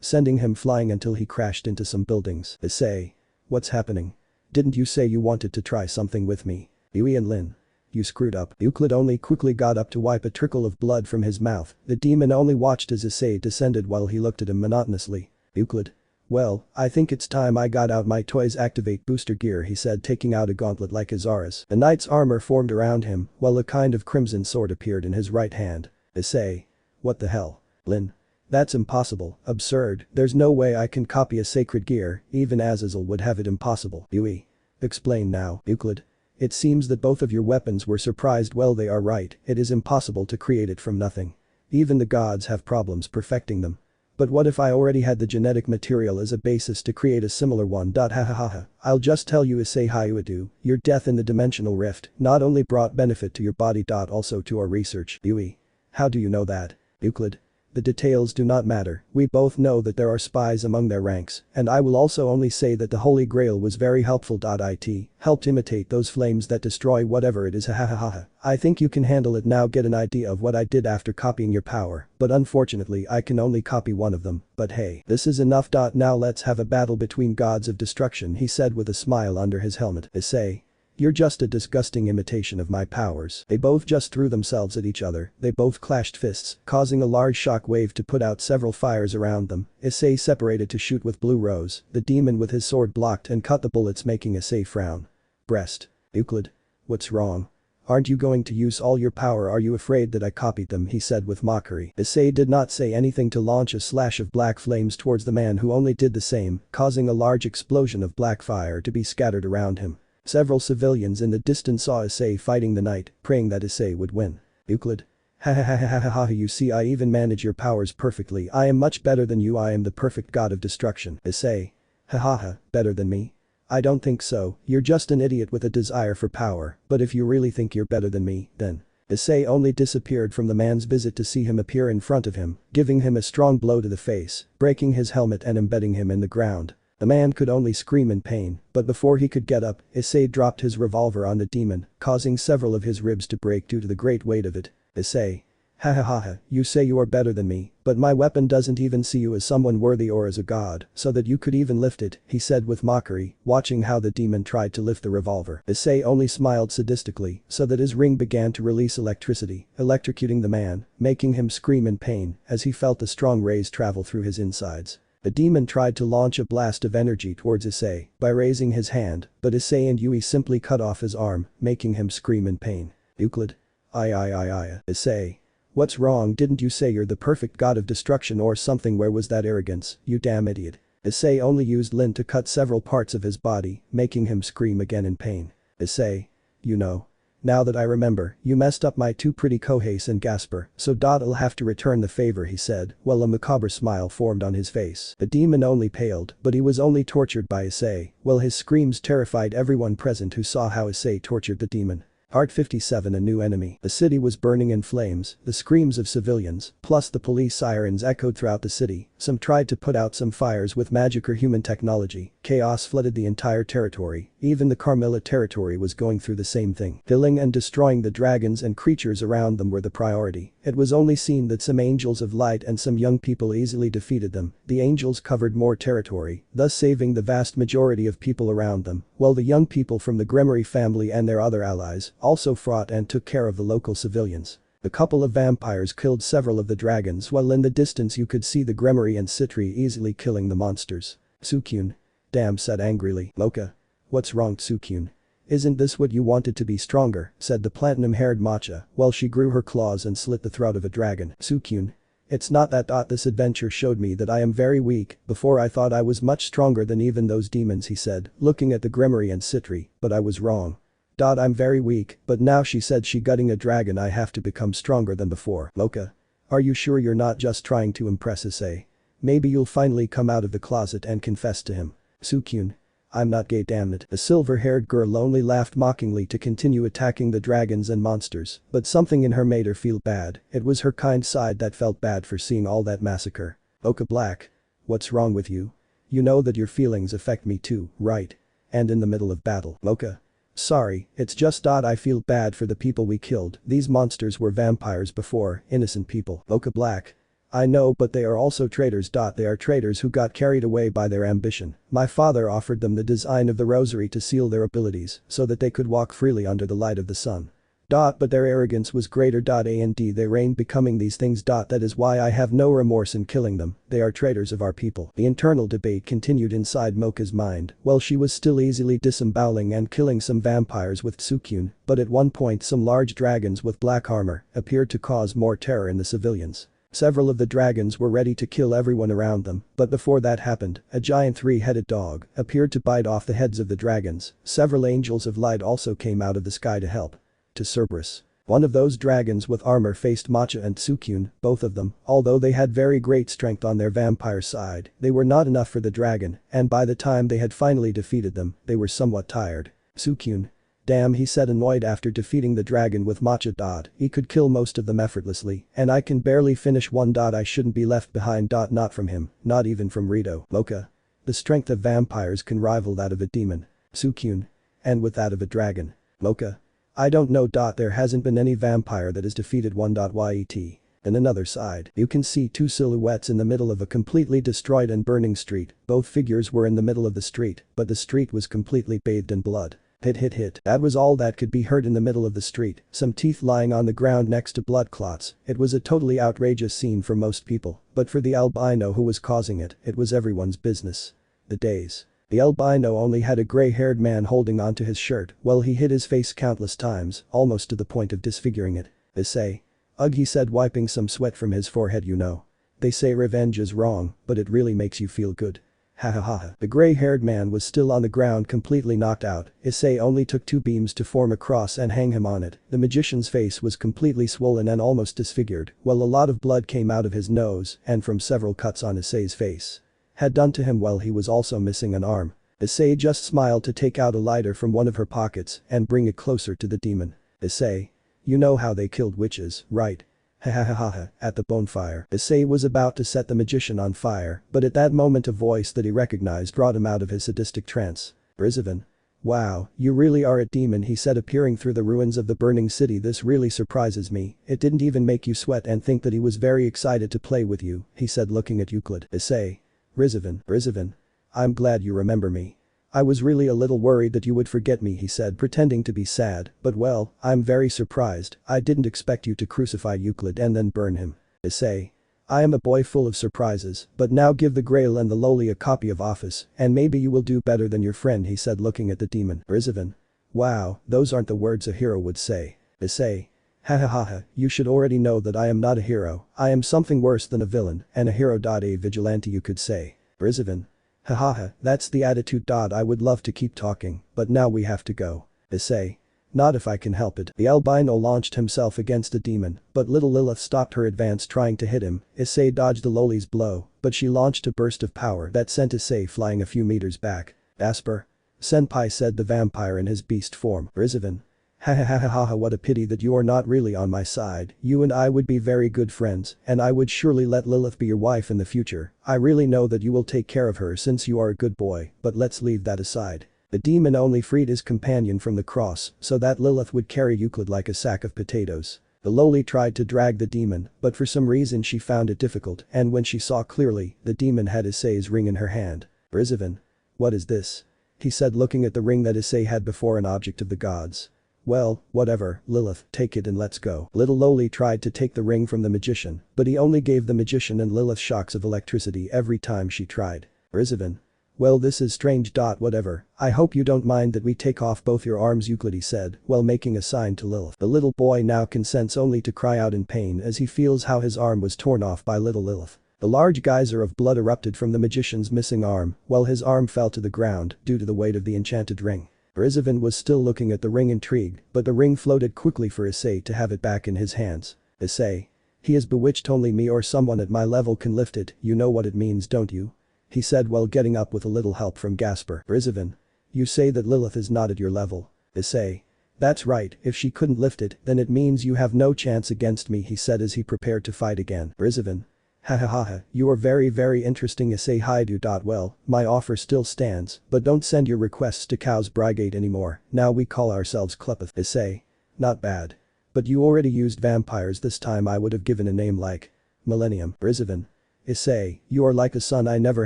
sending him flying until he crashed into some buildings. Issei. What's happening? Didn't you say you wanted to try something with me? Yui and Lin. You screwed up. Euclid only quickly got up to wipe a trickle of blood from his mouth. The demon only watched as Issei descended while he looked at him monotonously. Euclid. Well, I think it's time I got out my toys. Activate booster gear, he said, taking out a gauntlet like Azara's. A knight's armor formed around him, while a kind of crimson sword appeared in his right hand. Issei. What the hell? Lin. That's impossible, absurd, there's no way I can copy a sacred gear, even Azazel would have it impossible. Yui. Explain now. Euclid. It seems that both of your weapons were surprised. Well, they are right, it is impossible to create it from nothing. Even the gods have problems perfecting them. But what if I already had the genetic material as a basis to create a similar one? Ha ha ha ha. I'll just tell you, Issei hyoudou, your death in the dimensional rift not only brought benefit to your body, also to our research. Yui. How do you know that? Euclid. The details do not matter, we both know that there are spies among their ranks, and I will also only say that the Holy Grail was very helpful. It helped imitate those flames that destroy whatever it is. Ha ha ha ha. I think you can handle it now. Get an idea of what I did after copying your power, but unfortunately I can only copy one of them, but hey, this is enough. Now let's have a battle between gods of destruction, he said with a smile under his helmet. Issei. You're just a disgusting imitation of my powers. They both just threw themselves at each other, they both clashed fists, causing a large shock wave to put out several fires around them. Issei separated to shoot with Blue Rose, the demon with his sword blocked and cut the bullets, making Issei frown. Breast. Euclid. What's wrong? Aren't you going to use all your power? Are you afraid that I copied them? He said with mockery. Issei did not say anything to launch a slash of black flames towards the man, who only did the same, causing a large explosion of black fire to be scattered around him. Several civilians in the distance saw Issei fighting the knight, praying that Issei would win. Euclid. Ha ha ha ha ha ha. You see, I even manage your powers perfectly. I am much better than you. I am the perfect god of destruction. Issei. Ha ha ha, better than me? I don't think so, you're just an idiot with a desire for power, but if you really think you're better than me, then. Issei only disappeared from the man's visit to see him appear in front of him, giving him a strong blow to the face, breaking his helmet and embedding him in the ground. The man could only scream in pain, but before he could get up, Issei dropped his revolver on the demon, causing several of his ribs to break due to the great weight of it. Issei. Ha ha ha ha, you say you are better than me, but my weapon doesn't even see you as someone worthy or as a god, so that you could even lift it, he said with mockery, watching how the demon tried to lift the revolver. Issei only smiled sadistically, so that his ring began to release electricity, electrocuting the man, making him scream in pain as he felt the strong rays travel through his insides. The demon tried to launch a blast of energy towards Issei by raising his hand, but Issei and Yui simply cut off his arm, making him scream in pain. Euclid. Issei. What's wrong? Didn't you say you're the perfect god of destruction or something? Where was that arrogance, you damn idiot? Issei only used Lin to cut several parts of his body, making him scream again in pain. Issei. You know. Now that I remember, you messed up my two pretty Kohais and Gasper, so I'll have to return the favor, he said, while a macabre smile formed on his face. The demon only paled, but he was only tortured by Issei, while his screams terrified everyone present who saw how Issei tortured the demon. Art 57. A new enemy. The city was burning in flames, the screams of civilians, plus the police sirens echoed throughout the city. Some tried to put out some fires with magic or human technology. Chaos flooded the entire territory, Even the Carmilla territory was going through the same thing. Killing and destroying the dragons and creatures around them were the priority. It was only seen that some angels of light and some young people easily defeated them. The angels covered more territory, thus saving the vast majority of people around them, while the young people from the Gremory family and their other allies also fought and took care of the local civilians. A couple of vampires killed several of the dragons while in the distance you could see the Gremory and Citri easily killing the monsters. Sukyun. Damn, said angrily. Mocha. What's wrong, Sukyun? Isn't this what you wanted to be stronger, said the platinum-haired Matcha while she grew her claws and slit the throat of a dragon. Sukyun. It's not that. This adventure showed me that I am very weak. Before I thought I was much stronger than even those demons, he said, looking at the Gremory and Citri, but I was wrong. I'm very weak, but now, she said, she gutting a dragon, I have to become stronger than before. Mocha. Are you sure you're not just trying to impress Issei? Maybe you'll finally come out of the closet and confess to him. Sukyun. I'm not gay, damn it. The silver-haired girl only laughed mockingly to continue attacking the dragons and monsters, but something in her made her feel bad. It was her kind side that felt bad for seeing all that massacre. Mocha Black. What's wrong with you? You know that your feelings affect me too, right? And in the middle of battle. Mocha. Sorry, it's just I feel bad for the people we killed. These monsters were vampires before, innocent people. Mocha Black. I know, but they are also traitors. They are traitors who got carried away by their ambition. My father offered them the design of the rosary to seal their abilities so that they could walk freely under the light of the sun. But their arrogance was greater. And they reigned becoming these things. That is why I have no remorse in killing them. They are traitors of our people. The internal debate continued inside Mocha's mind while she was still easily disemboweling and killing some vampires with Sukyun, but at one point some large dragons with black armor appeared to cause more terror in the civilians. Several of the dragons were ready to kill everyone around them, but before that happened, a giant three-headed dog appeared to bite off the heads of the dragons. Several angels of light also came out of the sky to help. To Cerberus. One of those dragons with armor faced Matcha and Sukyun, both of them, although they had very great strength on their vampire side, they were not enough for the dragon, and by the time they had finally defeated them, they were somewhat tired. Sukyun. Damn, he said, annoyed after defeating the dragon with Matcha. He could kill most of them effortlessly, and I can barely finish one. I shouldn't be left behind. Not from him, not even from Rito. Mocha. The strength of vampires can rival that of a demon. Sukyun. And with that of a dragon. Mocha. I don't know. There hasn't been any vampire that has defeated one. Yet. In another side, you can see two silhouettes in the middle of a completely destroyed and burning street. Both figures were in the middle of the street, but the street was completely bathed in blood. Hit. That was all that could be heard in the middle of the street, some teeth lying on the ground next to blood clots. It was a totally outrageous scene for most people, but for the albino who was causing it, it was everyone's business. The days. The albino only had a gray-haired man holding onto his shirt while he hit his face countless times, almost to the point of disfiguring it. Issei. Ugh, he said, wiping some sweat from his forehead. You know. They say revenge is wrong, but it really makes you feel good. Ha ha ha. The gray-haired man was still on the ground, completely knocked out. Issei only took 2 beams to form a cross and hang him on it. The magician's face was completely swollen and almost disfigured, while a lot of blood came out of his nose and from several cuts on Issei's face. Had done to him while he was also missing an arm. Issei just smiled to take out a lighter from one of her pockets and bring it closer to the demon. Issei. You know how they killed witches, right? Ha. At the bonfire, Issei was about to set the magician on fire, but at that moment a voice that he recognized brought him out of his sadistic trance. Rizavan. Wow, you really are a demon, he said, appearing through the ruins of the burning city. This really surprises me. It didn't even make you sweat and think that he was very excited to play with you, he said, looking at Euclid. Issei. Rizavan. I'm glad you remember me. I was really a little worried that you would forget me, he said, pretending to be sad, but well, I'm very surprised. I didn't expect you to crucify Euclid and then burn him. Issei. I am a boy full of surprises, but now give the Grail and the lowly a copy of Office, and maybe you will do better than your friend, he said, looking at the demon. Rizavan. Wow, those aren't the words a hero would say. Issei. Ha. You should already know that I am not a hero. I am something worse than a villain, and a hero. A vigilante, you could say. Rizavan. Ha, that's the attitude. I would love to keep talking, but now we have to go. Issei. Not if I can help it. The albino launched himself against the demon, but little Lilith stopped her advance, trying to hit him. Issei dodged the lowly's blow, but she launched a burst of power that sent Issei flying a few meters back. Asper. Senpai, said the vampire in his beast form. Rizavan. Ha, what a pity that you are not really on my side. You and I would be very good friends, and I would surely let Lilith be your wife in the future. I really know that you will take care of her since you are a good boy, but let's leave that aside. The demon only freed his companion from the cross so that Lilith would carry Euclid like a sack of potatoes. The lowly tried to drag the demon, but for some reason she found it difficult, and when she saw clearly, the demon had Issei's ring in her hand. Rizavan. What is this? He said, looking at the ring that Issei had before, an object of the gods. Well, whatever, Lilith, take it and let's go. Little Lowly tried to take the ring from the magician, but he only gave the magician and Lilith shocks of electricity every time she tried. Rizavan. Well, this is strange. Whatever, I hope you don't mind that we take off both your arms, Euclid, he said, while making a sign to Lilith. The little boy now consents only to cry out in pain as he feels how his arm was torn off by little Lilith. The large geyser of blood erupted from the magician's missing arm, while his arm fell to the ground due to the weight of the enchanted ring. Rizavan was still looking at the ring intrigued, but the ring floated quickly for Issei to have it back in his hands. Issei. He is bewitched, only me or someone at my level can lift it, you know what it means, don't you? He said while getting up with a little help from Gasper. Rizavan. You say that Lilith is not at your level. Issei. That's right, if she couldn't lift it, then it means you have no chance against me, he said as he prepared to fight again. Rizavan. Ha ha ha ha, you are very interesting, Issei hyoudou. Well, my offer still stands, but don't send your requests to Cow's Brigade anymore, now we call ourselves Klepeth. Issei. Not bad. But you already used vampires this time, I would have given a name like Millennium. Rizavan. Issei, you are like a son I never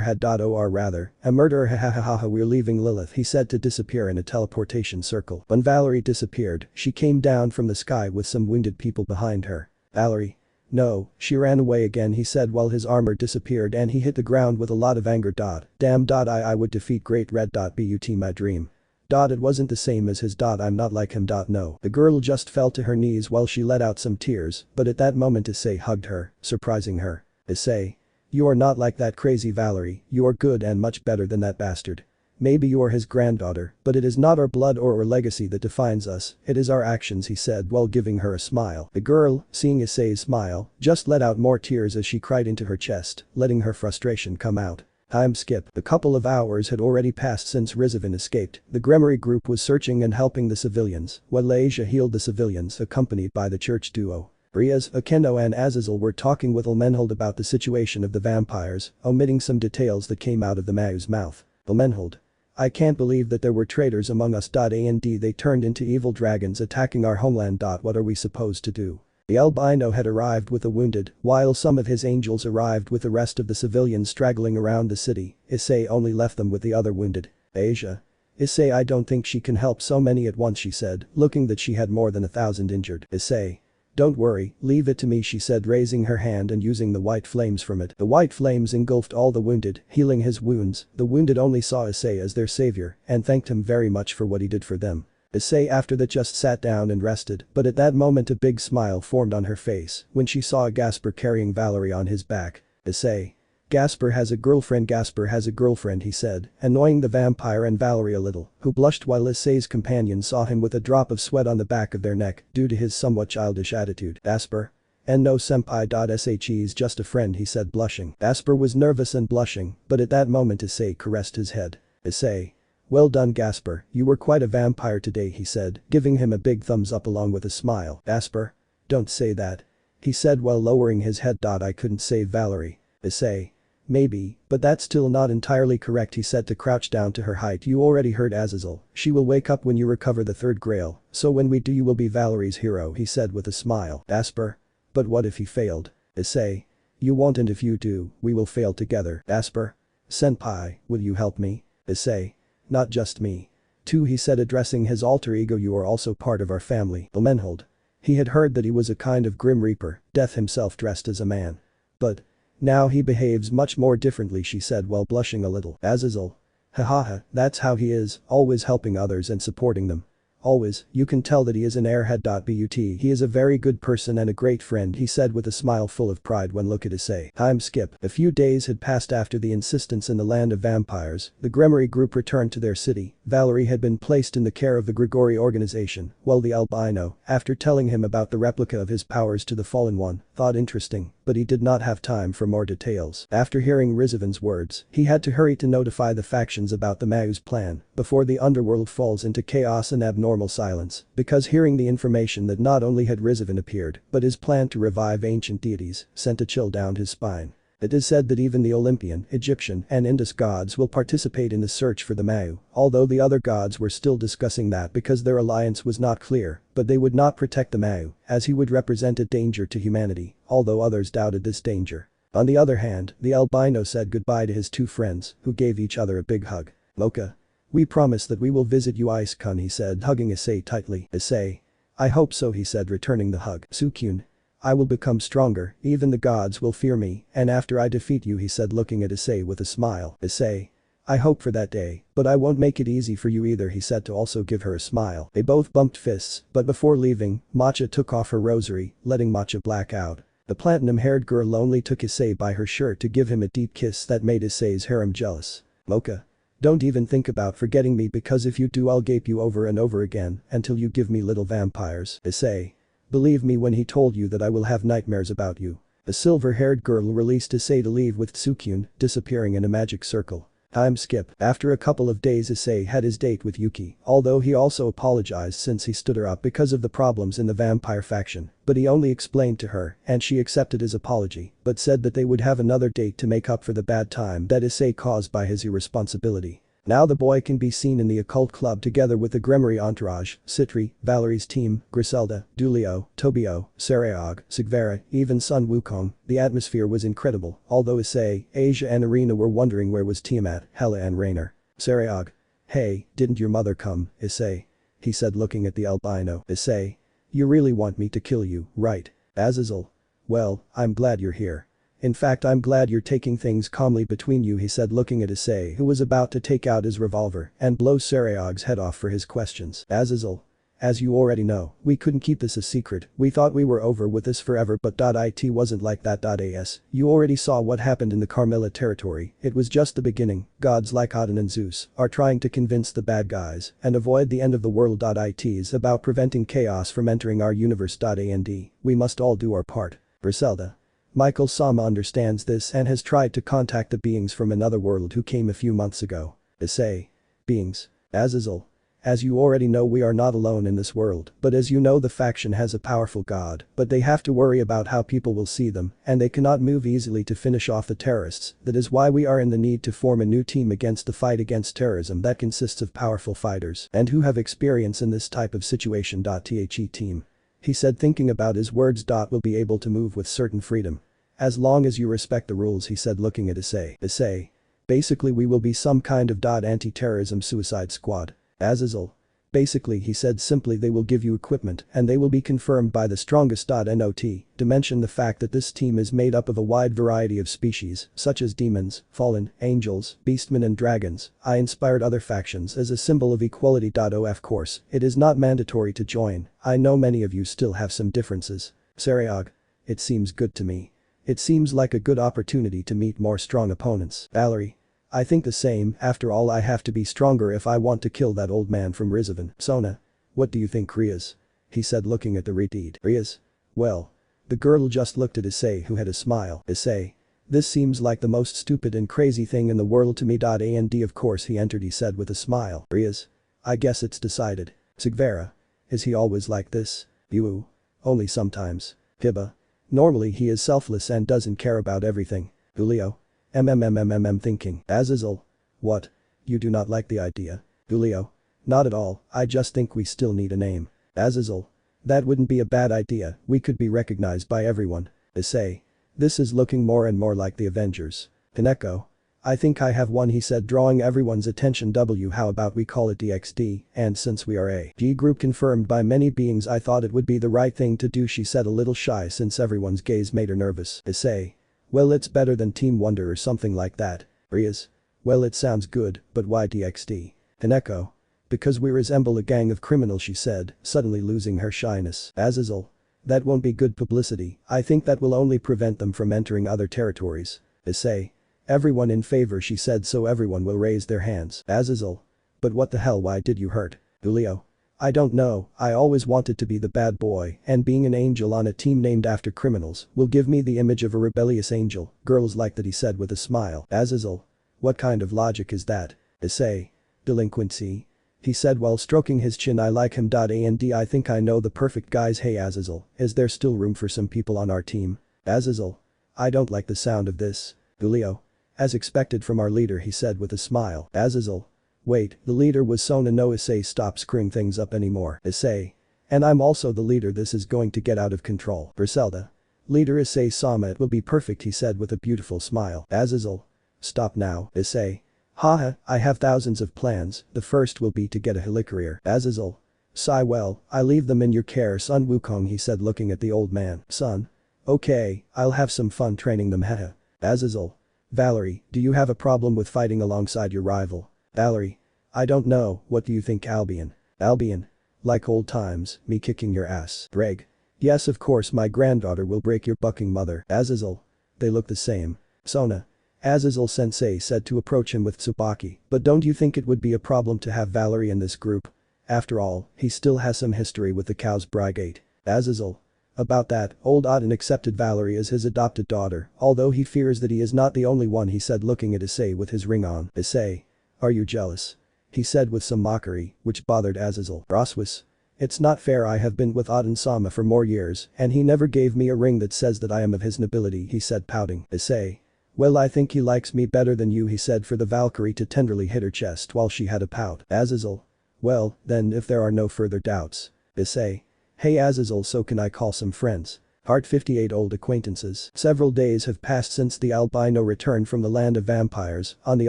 had. Or rather, a murderer. Ha ha ha ha, we're leaving Lilith, he said to disappear in a teleportation circle. When Valerie disappeared, she came down from the sky with some wounded people behind her. Valerie. No, she ran away again, he said while his armor disappeared and he hit the ground with a lot of anger. Damn. I would defeat Great Red. But my dream. It wasn't the same as his. I'm not like him. No. The girl just fell to her knees while she let out some tears, but at that moment Issei hugged her, surprising her. Issei. You are not like that crazy Valerie, you are good and much better than that bastard. Maybe you are his granddaughter, but it is not our blood or our legacy that defines us, it is our actions, he said while giving her a smile. The girl, seeing Issei's smile, just let out more tears as she cried into her chest, letting her frustration come out. Time skip. A couple of hours had already passed since Rizavan escaped. The Gremory group was searching and helping the civilians, while Leasia healed the civilians accompanied by the church duo. Riaz, Akendo and Azazel were talking with Ilmenhold about the situation of the vampires, omitting some details that came out of the Mau's mouth. Ilmenhold. I can't believe that there were traitors among us. And they turned into evil dragons attacking our homeland. What are we supposed to do? The albino had arrived with the wounded, while some of his angels arrived with the rest of the civilians straggling around the city. Issei only left them with the other wounded. Asia. Issei, I don't think she can help so many at once, she said, looking that she had more than 1,000 injured. Issei. Don't worry, leave it to me, she said, raising her hand and using the white flames from it. The white flames engulfed all the wounded, healing his wounds. The wounded only saw Issei as their savior and thanked him very much for what he did for them. Issei after that just sat down and rested, but at that moment a big smile formed on her face when she saw Gasper carrying Valerie on his back. Issei. Gasper has a girlfriend, he said, annoying the vampire and Valerie a little, who blushed while Issei's companion saw him with a drop of sweat on the back of their neck due to his somewhat childish attitude. Gasper? And no senpai. She's just a friend, he said blushing. Gasper was nervous and blushing, but at that moment Issei caressed his head. Issei. Well done, Gasper, you were quite a vampire today, he said, giving him a big thumbs up along with a smile. Gasper? Don't say that. He said while lowering his head. I couldn't save Valerie. Issei. Maybe, but that's still not entirely correct, he said to crouch down to her height. You already heard Azazel, she will wake up when you recover the third grail, so when we do you will be Valerie's hero, he said with a smile. Gasper? But what if he failed? Issei. You won't, and if you do, we will fail together. Gasper? Senpai, will you help me? Issei. Not just me. Too, he said addressing his alter ego, you are also part of our family. Ilmenhold. He had heard that he was a kind of Grim Reaper, death himself dressed as a man. But now he behaves much more differently, she said while blushing a little. Azazel. Hahaha, that's how he is, always helping others and supporting them. Always, you can tell that he is an airhead. But he is a very good person and a great friend, he said with a smile full of pride when look at Issei. Time skip. A few days had passed after the insistence in the land of vampires. The Gremory group returned to their city. Valerie had been placed in the care of the Grigori organization, while the albino, after telling him about the replica of his powers to the Fallen One, thought interesting, but he did not have time for more details. After hearing Rizavan's words, he had to hurry to notify the factions about the Mau's plan before the underworld falls into chaos and abnormal silence, because hearing the information that not only had Rizavan appeared, but his plan to revive ancient deities sent a chill down his spine. It is said that even the Olympian, Egyptian, and Indus gods will participate in the search for the Mau, although the other gods were still discussing that because their alliance was not clear, but they would not protect the Mau, as he would represent a danger to humanity, although others doubted this danger. On the other hand, the albino said goodbye to his two friends, who gave each other a big hug. Mocha. We promise that we will visit you Ice-kun, he said, hugging Issei tightly. Issei. I hope so, he said, returning the hug. Sukyun. I will become stronger, even the gods will fear me, and after I defeat you, he said, looking at Issei with a smile. Issei. I hope for that day, but I won't make it easy for you either, he said to also give her a smile. They both bumped fists, but before leaving, Matcha took off her rosary, letting Matcha black out. The platinum-haired girl only took Issei by her shirt to give him a deep kiss that made Issei's harem jealous. Mocha. Don't even think about forgetting me, because if you do I'll gape you over and over again until you give me little vampires. Issei. Believe me when he told you that I will have nightmares about you. The silver-haired girl released Issei to leave with Sukyun, disappearing in a magic circle. Time skip. After a couple of days, Issei had his date with Yuki, although he also apologized since he stood her up because of the problems in the vampire faction, but he only explained to her and she accepted his apology, but said that they would have another date to make up for the bad time that Issei caused by his irresponsibility. Now the boy can be seen in the occult club together with the Gremory entourage, Citri, Valerie's team, Griselda, Dulio, Tobio, Saraeog, Sigvera, even Sun Wukong. The atmosphere was incredible, although Issei, Asia and Irina were wondering where was Tiamat, Hela and Raynor. Saraeog. Hey, didn't your mother come, Issei? He said looking at the albino. Issei. You really want me to kill you, right? Azazel. Well, I'm glad you're here. In fact, I'm glad you're taking things calmly between you, he said looking at Issei, who was about to take out his revolver and blow Saraeog's head off for his questions. Azazel. As you already know, we couldn't keep this a secret, we thought we were over with this forever, but it wasn't like that. As you already saw what happened in the Carmilla territory, it was just the beginning. Gods like Odin and Zeus are trying to convince the bad guys and avoid the end of the world. It is about preventing chaos from entering our universe. And we must all do our part. Griselda. Michael Sama understands this and has tried to contact the beings from another world who came a few months ago. Issei. Beings. Azazel. As you already know, we are not alone in this world, but as you know, the faction has a powerful god, but they have to worry about how people will see them, and they cannot move easily to finish off the terrorists. That is why we are in the need to form a new team against the fight against terrorism that consists of powerful fighters and who have experience in this type of situation. The team. He said, thinking about his words. Will be able to move with certain freedom. As long as you respect the rules, he said looking at Issei. Issei. Basically we will be some kind of anti-terrorism suicide squad. Azazel. Basically, he said simply, they will give you equipment and they will be confirmed by the strongest. Not to mention the fact that this team is made up of a wide variety of species such as demons, fallen, angels, beastmen and dragons. I inspired other factions as a symbol of equality. Of course, it is not mandatory to join. I know many of you still have some differences. Saraeog. It seems good to me. It seems like a good opportunity to meet more strong opponents. Valerie. I think the same, after all I have to be stronger if I want to kill that old man from Rizavan. Sona. What do you think, Riaz? He said looking at the redeed. Riaz. Well. The girl just looked at Issei, who had a smile. Issei. This seems like the most stupid and crazy thing in the world to me. And of course he entered, he said with a smile. Riaz. I guess it's decided. Sigvera. Is he always like this? You. Only sometimes. Hiba. Normally he is selfless and doesn't care about everything. Julio. Thinking. Azazel. What? You do not like the idea? Julio. Not at all, I just think we still need a name. Azazel. That wouldn't be a bad idea, we could be recognized by everyone. Issei. This is looking more and more like the Avengers. Kaneko. I think I have one, he said, drawing everyone's attention. How about we call it DXD, and since we are a G group confirmed by many beings, I thought it would be the right thing to do, she said, a little shy since everyone's gaze made her nervous. Issei. Well, it's better than Team Wonder or something like that. Riaz. Well, it sounds good, but why DXD? Kaneko. Because we resemble a gang of criminals, she said, suddenly losing her shyness. Azazel. That won't be good publicity, I think that will only prevent them from entering other territories. Issei. Everyone in favor, she said, so everyone will raise their hands. Azazel. But what the hell, why did you hurt? Julio. I don't know, I always wanted to be the bad boy, and being an angel on a team named after criminals will give me the image of a rebellious angel. Girls like that, he said with a smile. Azazel. What kind of logic is that? Issei. Delinquency. He said while stroking his chin. I like him. And I think I know the perfect guys. Hey Azazel, is there still room for some people on our team? Azazel. I don't like the sound of this. Julio. As expected from our leader, he said with a smile. Azazel. Wait, the leader was Sona. No, Issei, stop screwing things up anymore. Issei. And I'm also the leader. This is going to get out of control. Griselda. Leader Issei Sama, it will be perfect, he said with a beautiful smile. Azazel. Stop now, Issei. Haha, I have thousands of plans. The first will be to get a helicarrier. Azazel. Sigh, well, I leave them in your care, son. Wukong, he said looking at the old man. Son. Okay, I'll have some fun training them. Haha. Azazel. Valerie, do you have a problem with fighting alongside your rival? Valerie. I don't know, what do you think, Albion? Albion. Like old times, me kicking your ass. Greg. Yes, of course, my granddaughter will break your bucking mother. Azazel. They look the same. Sona. Azazel sensei said to approach him with Tsubaki, but don't you think it would be a problem to have Valerie in this group? After all, he still has some history with the Cow's Brigade. Azazel. About that, old Auden accepted Valerie as his adopted daughter, although he fears that he is not the only one, he said looking at Issei with his ring on. Issei. Are you jealous? He said with some mockery, which bothered Azazel. Roswis. It's not fair, I have been with Auden-sama for more years, and he never gave me a ring that says that I am of his nobility, he said pouting. Issei. Well, I think he likes me better than you, he said for the Valkyrie to tenderly hit her chest while she had a pout. Azazel. Well, then if there are no further doubts. Issei. Hey Azazel, so can I call some friends? Heart 58 old acquaintances. Several days have passed since the albino returned from the land of vampires. On the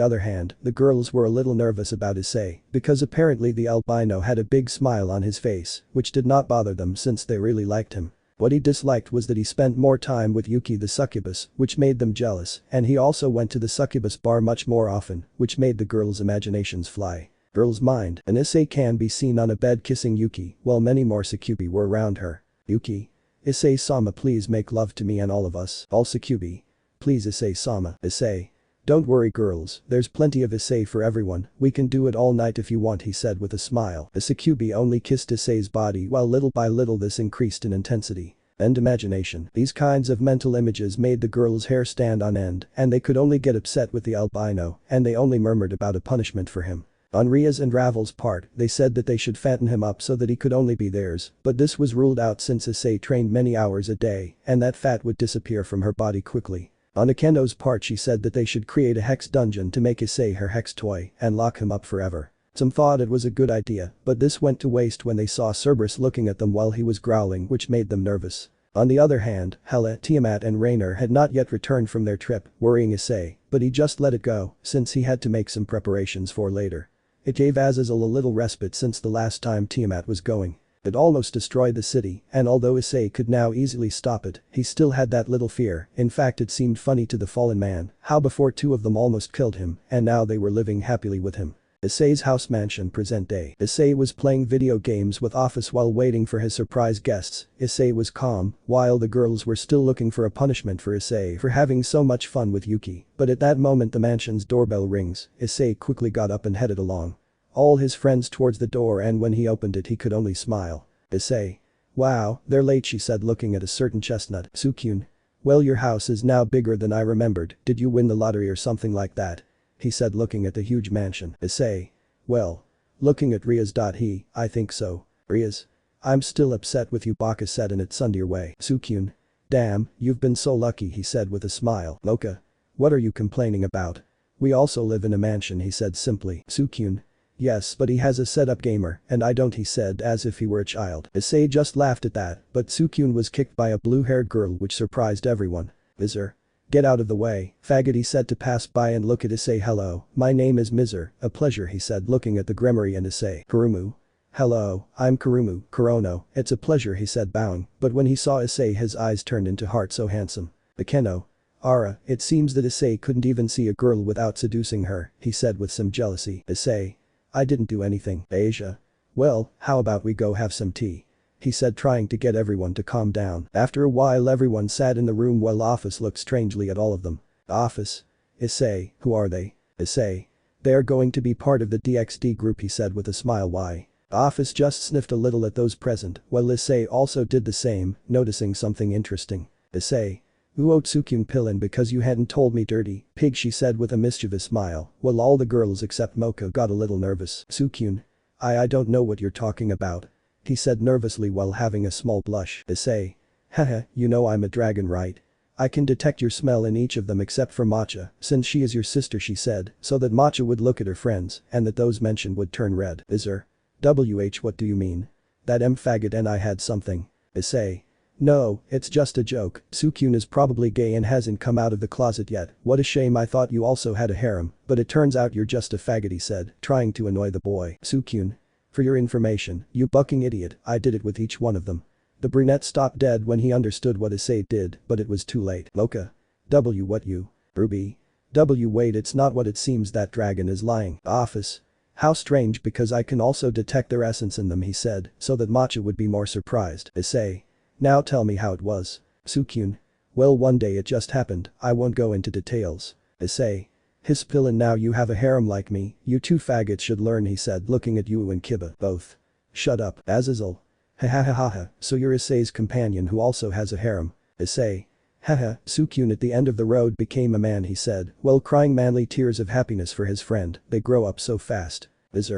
other hand, the girls were a little nervous about Issei, because apparently the albino had a big smile on his face, which did not bother them since they really liked him. What he disliked was that he spent more time with Yuki the succubus, which made them jealous, and he also went to the succubus bar much more often, which made the girls' imaginations fly. Girl's mind, and Issei can be seen on a bed kissing Yuki, while many more succubi were around her. Yuki. Issei-sama, please make love to me and all of us. All succubi. Please Issei-sama. Issei. Don't worry girls, there's plenty of Issei for everyone, we can do it all night if you want, he said with a smile. The succubi only kissed Issei's body while little by little this increased in intensity. And imagination. These kinds of mental images made the girls' hair stand on end, and they could only get upset with the albino, and they only murmured about a punishment for him. On Ria's and Ravel's part, they said that they should fatten him up so that he could only be theirs, but this was ruled out since Issei trained many hours a day, and that fat would disappear from her body quickly. On Akeno's part, she said that they should create a hex dungeon to make Issei her hex toy and lock him up forever. Some thought it was a good idea, but this went to waste when they saw Cerberus looking at them while he was growling, which made them nervous. On the other hand, Hela, Tiamat and Raynor had not yet returned from their trip, worrying Issei, but he just let it go, since he had to make some preparations for later. It gave Azazel a little respite since the last time Tiamat was going. It almost destroyed the city, and although Issei could now easily stop it, he still had that little fear. In fact, it seemed funny to the fallen man how before two of them almost killed him, and now they were living happily with him. Issei's house mansion present day. Issei was playing video games with Office while waiting for his surprise guests. Issei was calm, while the girls were still looking for a punishment for Issei for having so much fun with Yuki. But at that moment the mansion's doorbell rings. Issei quickly got up and headed along all his friends towards the door, and when he opened it he could only smile. Issei. Wow, they're late, she said looking at a certain chestnut. Sukyun. Well, your house is now bigger than I remembered, did you win the lottery or something like that? He said looking at the huge mansion. Issei. Well. Looking at Ria's. I think so. Ria's. I'm still upset with you, Baka said, and it's under your way. Sukyun. Damn, you've been so lucky, he said with a smile. Mocha. What are you complaining about? We also live in a mansion, he said simply. Sukyun. Yes, but he has a setup gamer, and I don't, he said as if he were a child. Issei just laughed at that, but Sukyun was kicked by a blue-haired girl, which surprised everyone. Miser. Get out of the way, faggot, he said to pass by and look at Issei. Hello, my name is Miser, a pleasure, he said looking at the Grimoire and Issei. Kurumu. Hello, I'm Kurumu, Kurono, it's a pleasure, he said bowing, but when he saw Issei his eyes turned into heart, so handsome. Akeno. Ara, it seems that Issei couldn't even see a girl without seducing her, he said with some jealousy. Issei. I didn't do anything. Asia. Well, how about we go have some tea? He said trying to get everyone to calm down. After a while everyone sat in the room while Office looked strangely at all of them. Office. Issei, who are they? Issei. They are going to be part of the DXD group, he said with a smile. Why? Office just sniffed a little at those present, while Issei also did the same, noticing something interesting. Issei. Uo Tsukyun Pillin, because you hadn't told me, dirty pig, she said with a mischievous smile, while all the girls except Mocha got a little nervous. Tsukyun. I don't know what you're talking about. He said nervously while having a small blush. Issei. Haha, you know I'm a dragon, right? I can detect your smell in each of them except for Matcha, since she is your sister she said, so that Matcha would look at her friends and that those mentioned would turn red. Is her? What do you mean? That faggot and I had something. Issei. No, it's just a joke, Sukyun is probably gay and hasn't come out of the closet yet, what a shame I thought you also had a harem, but it turns out you're just a faggot he said, trying to annoy the boy. Sukyun. For your information, you bucking idiot, I did it with each one of them. The brunette stopped dead when he understood what Issei did, but it was too late. Mocha. What you? Ruby. Wait, it's not what it seems, that dragon is lying. Office. How strange, because I can also detect their essence in them he said, so that Matcha would be more surprised. Issei. Now tell me how it was. Sukyun. Well, one day it just happened, I won't go into details. Issei. His pill, and now you have a harem like me, you two faggots should learn he said looking at Yu and Kiba both. Shut up. Azazel. Ha, so you're Issei's companion who also has a harem. Issei. Haha, Sukyun at the end of the road became a man he said, while crying manly tears of happiness for his friend, they grow up so fast. Is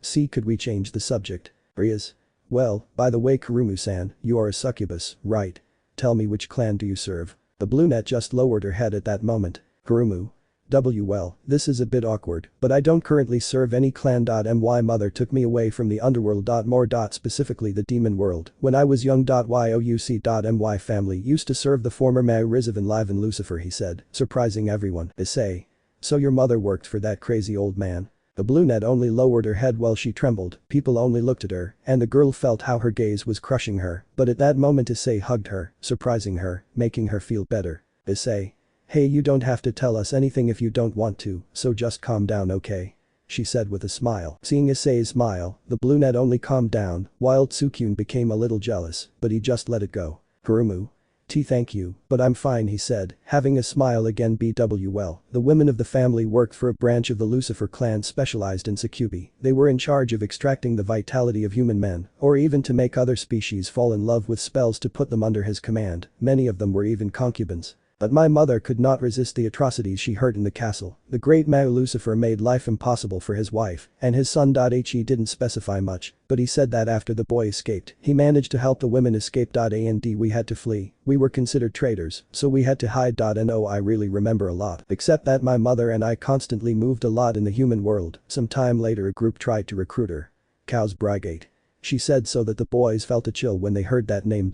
See, could we change the subject? Rias. Well, by the way Kurumu-san, you are a succubus, right? Tell me, which clan do you serve? The brunette just lowered her head at that moment. Kurumu. Well, this is a bit awkward, but I don't currently serve any clan. My mother took me away from the underworld. More. Specifically the demon world, when I was young. My family used to serve the former Mao Rizavan Live and Lucifer he said, surprising everyone. Issei. So your mother worked for that crazy old man? The brunette only lowered her head while she trembled, people only looked at her, and the girl felt how her gaze was crushing her, but at that moment Issei hugged her, surprising her, making her feel better. Issei. Hey, you don't have to tell us anything if you don't want to, so just calm down, okay? She said with a smile. Seeing Issei's smile, the brunette only calmed down, while Sukyun became a little jealous, but he just let it go. Kurumu. Thank you, but I'm fine he said, having a smile again. Well, the women of the family worked for a branch of the Lucifer clan specialized in succubi, they were in charge of extracting the vitality of human men, or even to make other species fall in love with spells to put them under his command, many of them were even concubines. But my mother could not resist the atrocities she heard in the castle, the great Mao Lucifer made life impossible for his wife, and his son. He didn't specify much, but he said that after the boy escaped, he managed to help the women escape. And we had to flee, we were considered traitors, so we had to hide. I really remember a lot, except that my mother and I constantly moved a lot in the human world. Some time later a group tried to recruit her. Cow's Brigade. She said so that the boys felt a chill when they heard that name.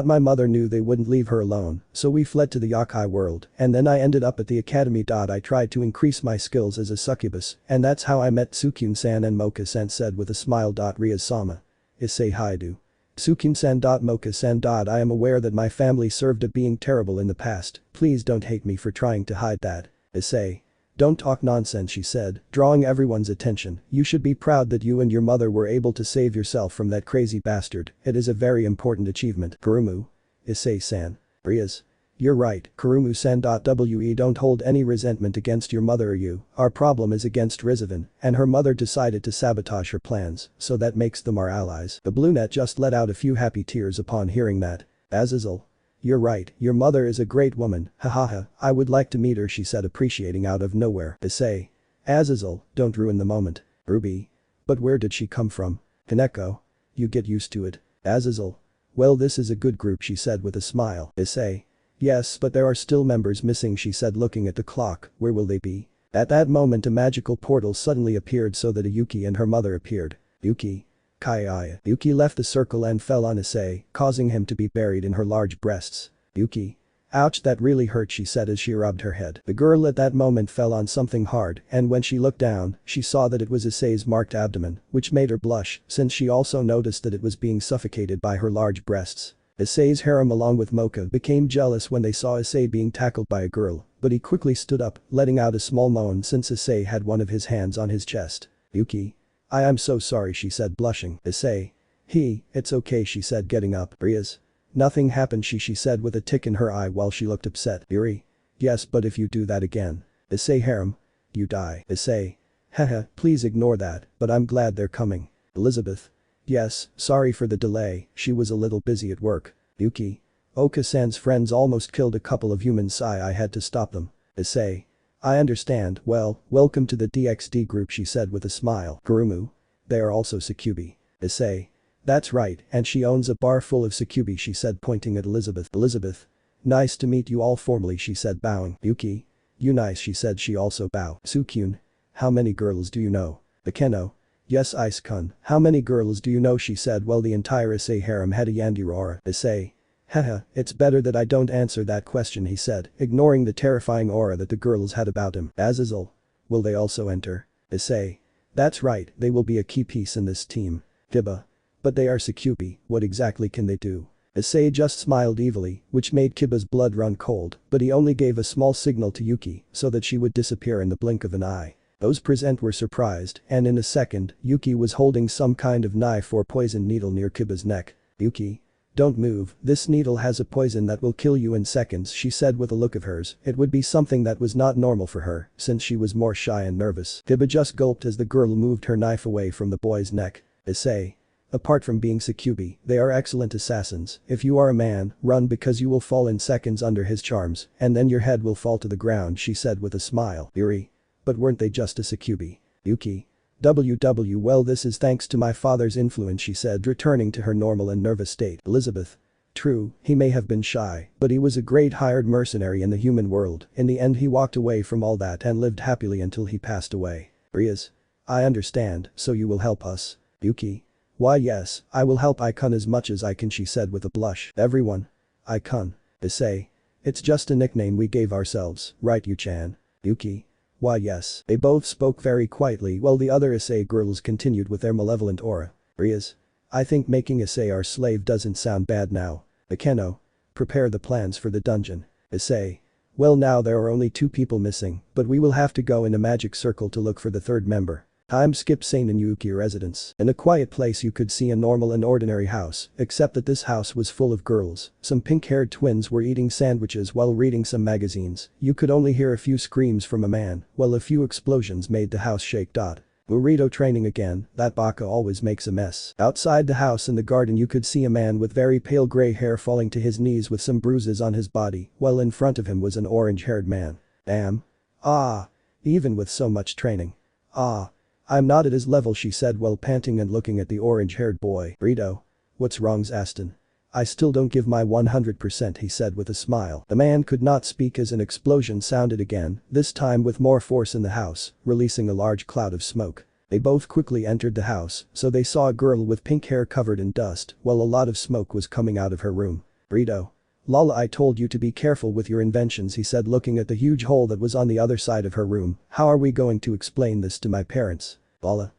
My mother knew they wouldn't leave her alone, so we fled to the yokai world, and then I ended up at the academy. I tried to increase my skills as a succubus, and that's how I met Sukyun-san and Mocha-san said with a smile. Rias-sama. Issei haidu. Sukyun-san. Mocha-san. I am aware that my family served a being terrible in the past, please don't hate me for trying to hide that. Issei. Don't talk nonsense she said, drawing everyone's attention, you should be proud that you and your mother were able to save yourself from that crazy bastard, it is a very important achievement. Kurumu. Issei-san. Rias. You're right, Kurumu-san. We don't hold any resentment against your mother or you, our problem is against Rizavan, and her mother decided to sabotage her plans, so that makes them our allies. The brunette just let out a few happy tears upon hearing that. Azazel. You're right, your mother is a great woman, hahaha, I would like to meet her she said appreciating out of nowhere. Issei. Azazel, don't ruin the moment. Ruby. But where did she come from? Kaneko. You get used to it. Azazel. Well, this is a good group she said with a smile. Issei. Yes, but there are still members missing she said looking at the clock, where will they be? At that moment a magical portal suddenly appeared so that Yuki and her mother appeared. Yuki. Kai. Yuki left the circle and fell on Issei, causing him to be buried in her large breasts. Yuki. Ouch, that really hurt she said as she rubbed her head. The girl at that moment fell on something hard, and when she looked down, she saw that it was Issei's marked abdomen, which made her blush, since she also noticed that it was being suffocated by her large breasts. Issei's harem along with Mocha became jealous when they saw Issei being tackled by a girl, but he quickly stood up, letting out a small moan since Issei had one of his hands on his chest. Yuki. I am so sorry she said blushing. Issei. It's okay she said getting up. Rias. Nothing happened she said with a tick in her eye while she looked upset. Yuri. Yes, but if you do that again. Issei harem. You die. Issei. Haha, please ignore that, but I'm glad they're coming. Elizabeth. Yes, sorry for the delay, she was a little busy at work. Yuki. Oka-san's friends almost killed a couple of humans, I had to stop them. Issei. I understand, well, welcome to the DXD group she said with a smile. Kurumu. They are also succubi. Issei. That's right, and she owns a bar full of succubi she said pointing at Elizabeth. Elizabeth. Nice to meet you all formally, she said, bowing. Yuki. You nice, she said, she also bowed. Sukyun. How many girls do you know? Bakeno. Yes, Ice-kun. How many girls do you know, she said. Well, the entire Issei harem had a Yandere aura. Issei. Haha, it's better that I don't answer that question, he said, ignoring the terrifying aura that the girls had about him. Azazel. Will they also enter? Issei. That's right, they will be a key piece in this team. Kiba. But they are Sukubi, what exactly can they do? Issei just smiled evilly, which made Kiba's blood run cold, but he only gave a small signal to Yuki so that she would disappear in the blink of an eye. Those present were surprised, and in a second, Yuki was holding some kind of knife or poison needle near Kiba's neck. Yuki. Don't move, this needle has a poison that will kill you in seconds, she said with a look of hers. It would be something that was not normal for her, since she was more shy and nervous. Kiba just gulped as the girl moved her knife away from the boy's neck. Issei. Apart from being Sukubi, they are excellent assassins. If you are a man, run because you will fall in seconds under his charms, and then your head will fall to the ground, she said with a smile. Yuri. But weren't they just a Sukubi? Yuki. Well, this is thanks to my father's influence, she said, returning to her normal and nervous state. Elizabeth. True, he may have been shy, but he was a great hired mercenary in the human world. In the end he walked away from all that and lived happily until he passed away. Riaz. I understand, so you will help us? Yuki. Why yes, I will help Icon as much as I can, she said with a blush. Everyone. Icon. Issei. It's just a nickname we gave ourselves, right Yu-chan? Yuki. Why yes. They both spoke very quietly while the other Issei girls continued with their malevolent aura. Riaz. I think making Issei our slave doesn't sound bad now. Bakeno. Prepare the plans for the dungeon. Issei. Well, now there are only 2 people missing, but we will have to go in a magic circle to look for the 3rd member. Time skip Sane and Yuki residence. In a quiet place you could see a normal and ordinary house, except that this house was full of girls. Some pink-haired twins were eating sandwiches while reading some magazines. You could only hear a few screams from a man, while a few explosions made the house shake. Burrito training again, that baka always makes a mess. Outside the house in the garden you could see a man with very pale grey hair falling to his knees with some bruises on his body, while in front of him was an orange-haired man. Damn. Ah. Even with so much training. Ah. I'm not at his level, she said while panting and looking at the orange-haired boy. Burrito. What's wrong, Aston? I still don't give my 100%, he said with a smile. The man could not speak as an explosion sounded again, this time with more force in the house, releasing a large cloud of smoke. They both quickly entered the house, so they saw a girl with pink hair covered in dust, while a lot of smoke was coming out of her room. Burrito. Lala, I told you to be careful with your inventions, he said looking at the huge hole that was on the other side of her room. How are we going to explain this to my parents? Lala.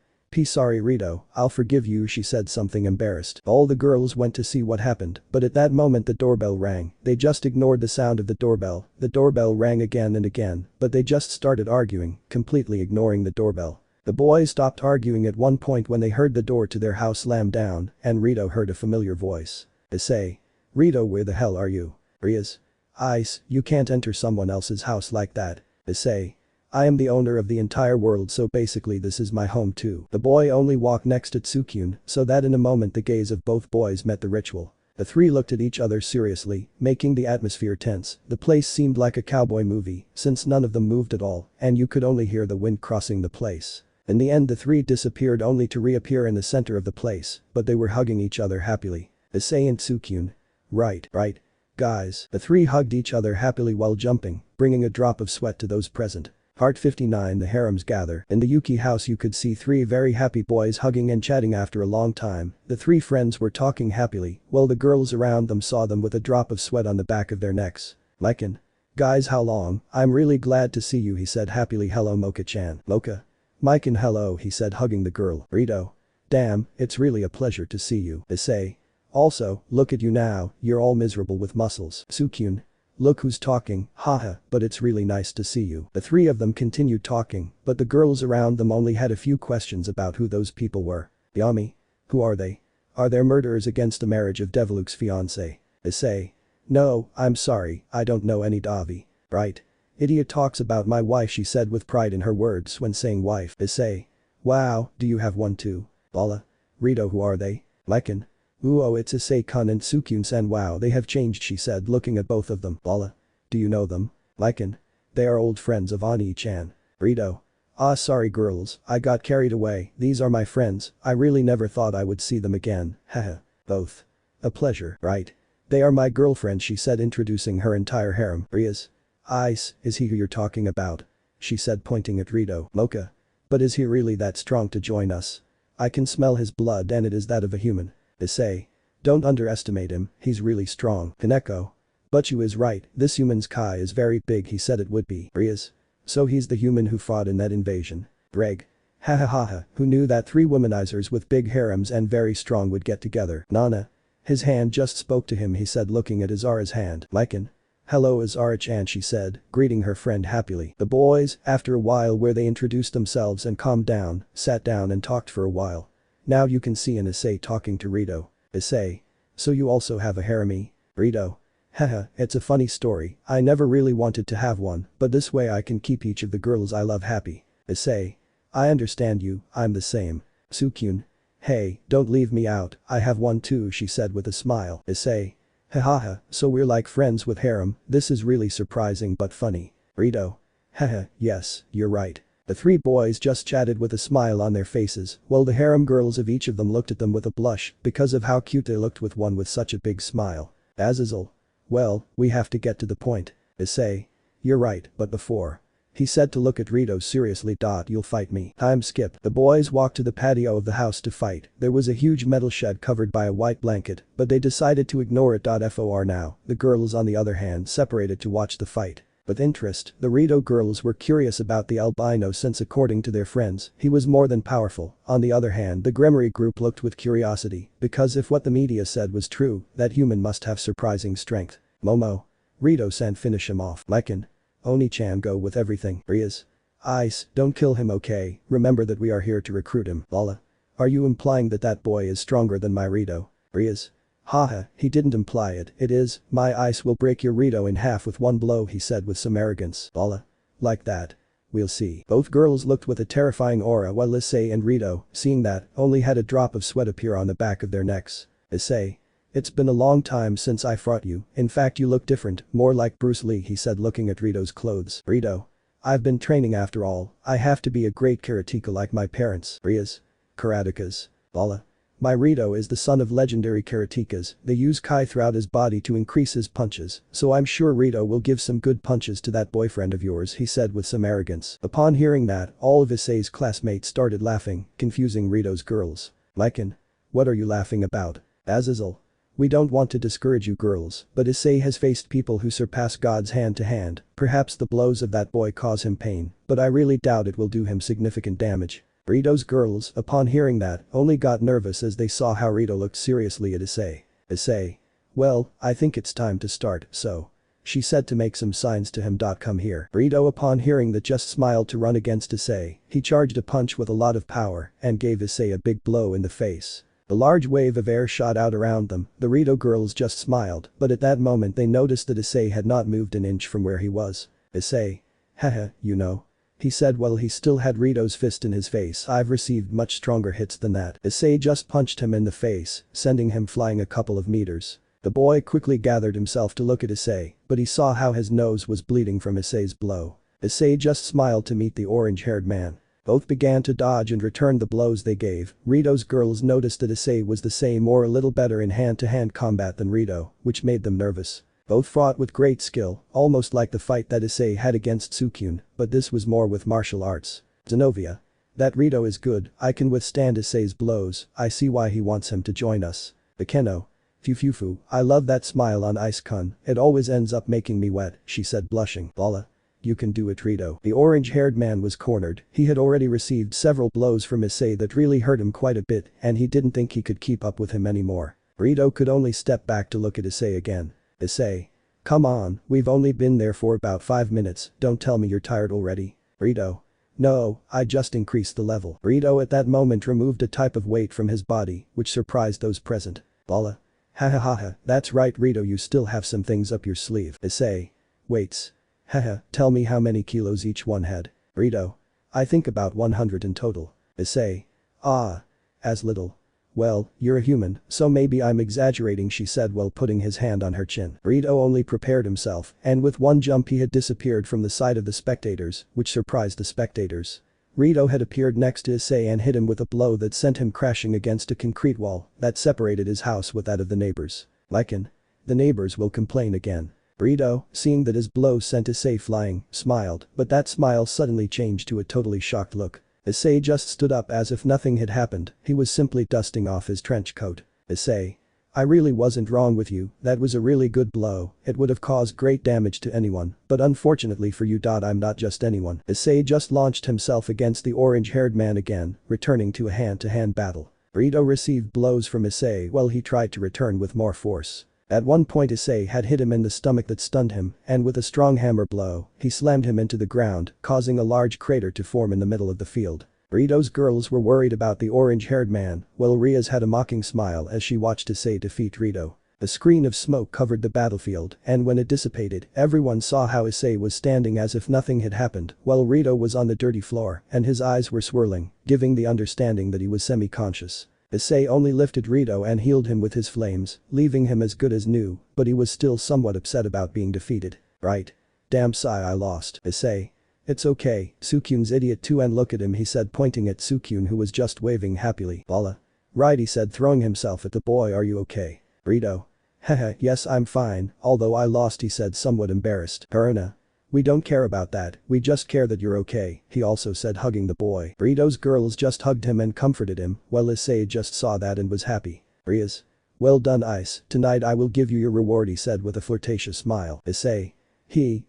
Sorry Rito, I'll forgive you, she said, something embarrassed. All the girls went to see what happened, but at that moment the doorbell rang. They just ignored the sound of the doorbell. The doorbell rang again and again, but they just started arguing, completely ignoring the doorbell. The boys stopped arguing at one point when they heard the door to their house slam down, and Rito heard a familiar voice. Issei. Rito, where the hell are you? Riaz. Ice, you can't enter someone else's house like that. Issei. I am the owner of the entire world, so basically this is my home too. The boy only walked next to Tsukyun, so that in a moment the gaze of both boys met the ritual. The 3 looked at each other seriously, making the atmosphere tense. The place seemed like a cowboy movie, since none of them moved at all, and you could only hear the wind crossing the place. In the end the 3 disappeared only to reappear in the center of the place, but they were hugging each other happily. Issei and Tsukyun. Right. Guys. The 3 hugged each other happily while jumping, bringing a drop of sweat to those present. Part 59. The harems gather. In the Yuki house you could see 3 very happy boys hugging and chatting after a long time. The 3 friends were talking happily, while the girls around them saw them with a drop of sweat on the back of their necks. Mikan. Guys, how long? I'm really glad to see you, he said happily. Hello Mocha-chan. Mocha. Mikan, hello, he said hugging the girl. Rito. Damn, it's really a pleasure to see you. Issei. Also, look at you now, you're all miserable with muscles. Tsukyun. Look who's talking, haha, but it's really nice to see you. The 3 of them continued talking, but the girls around them only had a few questions about who those people were. Yami. Who are they? Are there murderers against the marriage of Deviluk's fiancé? Issei. No, I'm sorry, I don't know any Davi. Right. Idiot talks about my wife, she said with pride in her words when saying wife. Issei. Wow, do you have one too? Lala. Rito, who are they? Mikan. Oh, it's Issei-kun and Tsukyun-san. Wow, they have changed, she said looking at both of them. Lala. Do you know them? Mikan. They are old friends of Ani-chan. Rito. Ah, sorry girls, I got carried away. These are my friends, I really never thought I would see them again, haha. Both. A pleasure, right? They are my girlfriend, she said, introducing her entire harem. Rias. Ice, is he who you're talking about? She said, pointing at Rito. Mocha. But is he really that strong to join us? I can smell his blood and it is that of a human. Issei. Don't underestimate him, he's really strong. Kaneko. Butchu is right, this human's Kai is very big, he said it would be. Rias. So he's the human who fought in that invasion. Greg. Ha ha ha ha, who knew that 3 womanizers with big harems and very strong would get together? Nana. His hand just spoke to him, he said, looking at Azara's hand. Lycan. Hello Azara-chan, she said, greeting her friend happily. The boys, after a while where they introduced themselves and calmed down, sat down and talked for a while. Now you can see an Issei talking to Rito. Issei. So you also have a harem? Rito. Haha, it's a funny story, I never really wanted to have one, but this way I can keep each of the girls I love happy. Issei. I understand you, I'm the same. Sukyun. Hey, don't leave me out, I have one too, she said with a smile. Issei. Hahaha, so we're like friends with harem, this is really surprising but funny. Rito. Haha, yes, you're right. The 3 boys just chatted with a smile on their faces, while the harem girls of each of them looked at them with a blush because of how cute they looked with one with such a big smile. Azazel. Well, we have to get to the point. Issei. You're right, but before. He said to look at Rito seriously. You'll fight me. Time skip. The boys walked to the patio of the house to fight. There was a huge metal shed covered by a white blanket, but they decided to ignore it. For now, the girls on the other hand separated to watch the fight. With interest, the Rito girls were curious about the albino since according to their friends, he was more than powerful. On the other hand, the Gremory group looked with curiosity, because if what the media said was true, that human must have surprising strength. Momo. Rito-san, finish him off. Lycan. Oni-chan, go with everything. Rias. Ice, don't kill him, okay, remember that we are here to recruit him. Lala. Are you implying that that boy is stronger than my Rito? Rias. Haha, he didn't imply it, it is, my ice will break your Rito in half with one blow, he said with some arrogance. Lala. Like that. We'll see. Both girls looked with a terrifying aura while Issei and Rito, seeing that, only had a drop of sweat appear on the back of their necks. Issei. It's been a long time since I fought you, in fact you look different, more like Bruce Lee, he said looking at Rito's clothes. Rito. I've been training after all, I have to be a great karateka like my parents. Rias. Karatekas. Lala. My Rito is the son of legendary karatekas, they use Kai throughout his body to increase his punches, so I'm sure Rito will give some good punches to that boyfriend of yours, he said with some arrogance. Upon hearing that, all of Issei's classmates started laughing, confusing Rito's girls. Lycan. What are you laughing about? Azazel. We don't want to discourage you girls, but Issei has faced people who surpass gods hand to hand, perhaps the blows of that boy cause him pain, but I really doubt it will do him significant damage. Rito's girls, upon hearing that, only got nervous as they saw how Rito looked seriously at Issei. Issei. Well, I think it's time to start, so. She said to make some signs to him. Come here. Rito upon hearing that just smiled to run against Issei, he charged a punch with a lot of power and gave Issei a big blow in the face. A large wave of air shot out around them, the Rito girls just smiled, but at that moment they noticed that Issei had not moved an inch from where he was. Issei. Haha, you know. He said while he still had Rito's fist in his face. I've received much stronger hits than that. Issei just punched him in the face, sending him flying a couple of meters. The boy quickly gathered himself to look at Issei, but he saw how his nose was bleeding from Issei's blow. Issei just smiled to meet the orange-haired man. Both began to dodge and return the blows they gave. Rito's girls noticed that Issei was the same or a little better in hand-to-hand combat than Rito, which made them nervous. Both fought with great skill, almost like the fight that Issei had against Sukyun, but this was more with martial arts. Zenobia. That Rito is good, I can withstand Issei's blows, I see why he wants him to join us. Bakeno. Fufufu, I love that smile on Ice-kun, it always ends up making me wet, she said blushing. Lala. You can do it, Rito. The orange-haired man was cornered, he had already received several blows from Issei that really hurt him quite a bit and he didn't think he could keep up with him anymore. Rito could only step back to look at Issei again. Issei. Come on, we've only been there for about 5 minutes, don't tell me you're tired already. Rito. No, I just increased the level. Rito at that moment removed a type of weight from his body, which surprised those present. Lala. Hahaha, that's right Rito, you still have some things up your sleeve. Issei. Weights. Haha, tell me how many kilos each one had. Rito. I think about 100 in total. Issei. Ah. As little. Well, you're a human, so maybe I'm exaggerating, she said while putting his hand on her chin. Rito only prepared himself, and with one jump he had disappeared from the sight of the spectators, which surprised the spectators. Rito had appeared next to Issei and hit him with a blow that sent him crashing against a concrete wall that separated his house with that of the neighbors. Lycan. The neighbors will complain again. Burrito, seeing that his blow sent Issei flying, smiled, but that smile suddenly changed to a totally shocked look. Issei just stood up as if nothing had happened, he was simply dusting off his trench coat. Issei. I really wasn't wrong with you, that was a really good blow, it would have caused great damage to anyone, but unfortunately for you. I'm not just anyone. Issei just launched himself against the orange-haired man again, returning to a hand-to-hand battle. Burrito received blows from Issei while he tried to return with more force. At one point Issei had hit him in the stomach that stunned him, and with a strong hammer blow, he slammed him into the ground, causing a large crater to form in the middle of the field. Burrito's girls were worried about the orange-haired man, while Ria's had a mocking smile as she watched Issei defeat Burrito. A screen of smoke covered the battlefield, and when it dissipated, everyone saw how Issei was standing as if nothing had happened, while Burrito was on the dirty floor, and his eyes were swirling, giving the understanding that he was semi-conscious. Issei only lifted Burrito and healed him with his flames, leaving him as good as new, but he was still somewhat upset about being defeated. Right. Damn sigh, I lost. Issei. It's okay, Sukyun's idiot too, and look at him, he said, pointing at Sukyun, who was just waving happily. Bala. Right, he said, throwing himself at the boy. Are you okay? Burrito. Haha, yes, I'm fine, although I lost, he said, somewhat embarrassed. Haruna. We don't care about that, we just care that you're okay, he also said, hugging the boy. Burrito's girls just hugged him and comforted him, while Issei just saw that and was happy. Rias. Well done, Ice, tonight I will give you your reward, he said with a flirtatious smile. Issei.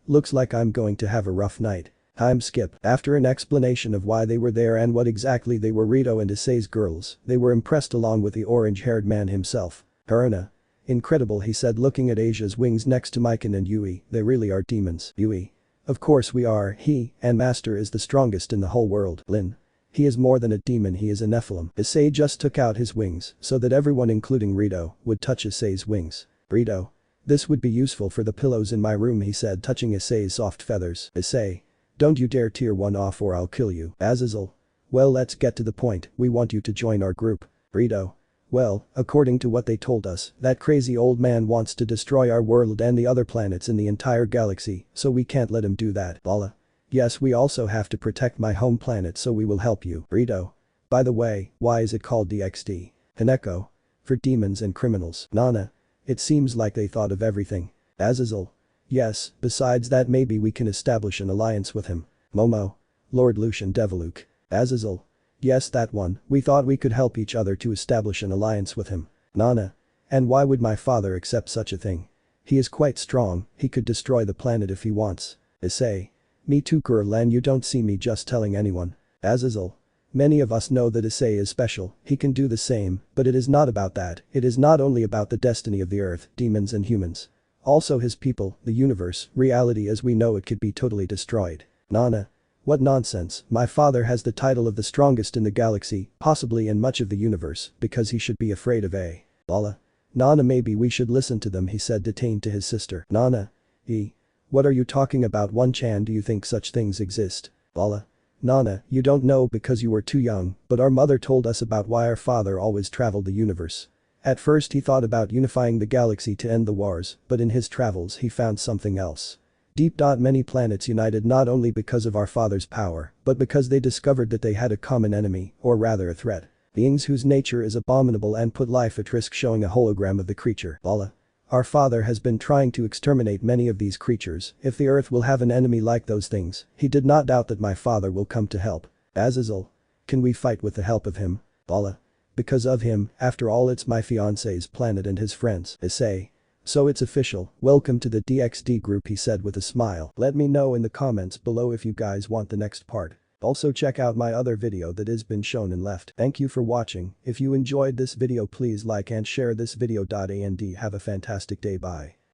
Looks like I'm going to have a rough night. I'm Skip. After an explanation of why they were there and what exactly they were, Burrito and Issei's girls, they were impressed along with the orange-haired man himself. Haruna. Incredible, he said, looking at Asia's wings next to Mikan and Yui, they really are demons. Yui. Of course we are, and Master is the strongest in the whole world. Lin. He is more than a demon, he is a Nephilim. Issei just took out his wings so that everyone including Burrito would touch Issei's wings. Burrito. This would be useful for the pillows in my room, he said, touching Issei's soft feathers. Issei. Don't you dare tear one off or I'll kill you. Azazel. Well, let's get to the point, we want you to join our group. Burrito. Well, according to what they told us, that crazy old man wants to destroy our world and the other planets in the entire galaxy, so we can't let him do that. Bala. Yes, we also have to protect my home planet, so we will help you. Burrito. By the way, why is it called DXD? Haneko. For demons and criminals. Nana. It seems like they thought of everything. Azazel. Yes, besides that maybe we can establish an alliance with him. Momo. Lord Lucian Deviluk. Azazel. Yes, that one, we thought we could help each other to establish an alliance with him. Nana. And why would my father accept such a thing? He is quite strong, he could destroy the planet if he wants. Issei. Me too, girl, and you don't see me just telling anyone. Azazel. Many of us know that Issei is special, he can do the same, but it is not about that, it is not only about the destiny of the earth, demons and humans. Also his people, the universe, reality as we know it could be totally destroyed. Nana. What nonsense, my father has the title of the strongest in the galaxy, possibly in much of the universe, because he should be afraid of A. Bala. Nana, maybe we should listen to them, he said, detained to his sister. Nana. What are you talking about, One-chan, do you think such things exist? Bala. Nana, you don't know because you were too young, but our mother told us about why our father always traveled the universe. At first he thought about unifying the galaxy to end the wars, but in his travels he found something else. Many planets united not only because of our father's power, but because they discovered that they had a common enemy, or rather a threat. Beings whose nature is abominable and put life at risk, showing a hologram of the creature. Bala. Our father has been trying to exterminate many of these creatures, if the earth will have an enemy like those things, he did not doubt that my father will come to help. Azazel. Can we fight with the help of him? Bala. Because of him, after all it's my fiance's planet and his friends. Issei. So it's official, welcome to the DXD group, he said with a smile. Let me know in the comments below if you guys want the next part. Also check out my other video that has been shown and left. Thank you for watching, if you enjoyed this video please like and share this video. And have a fantastic day, bye.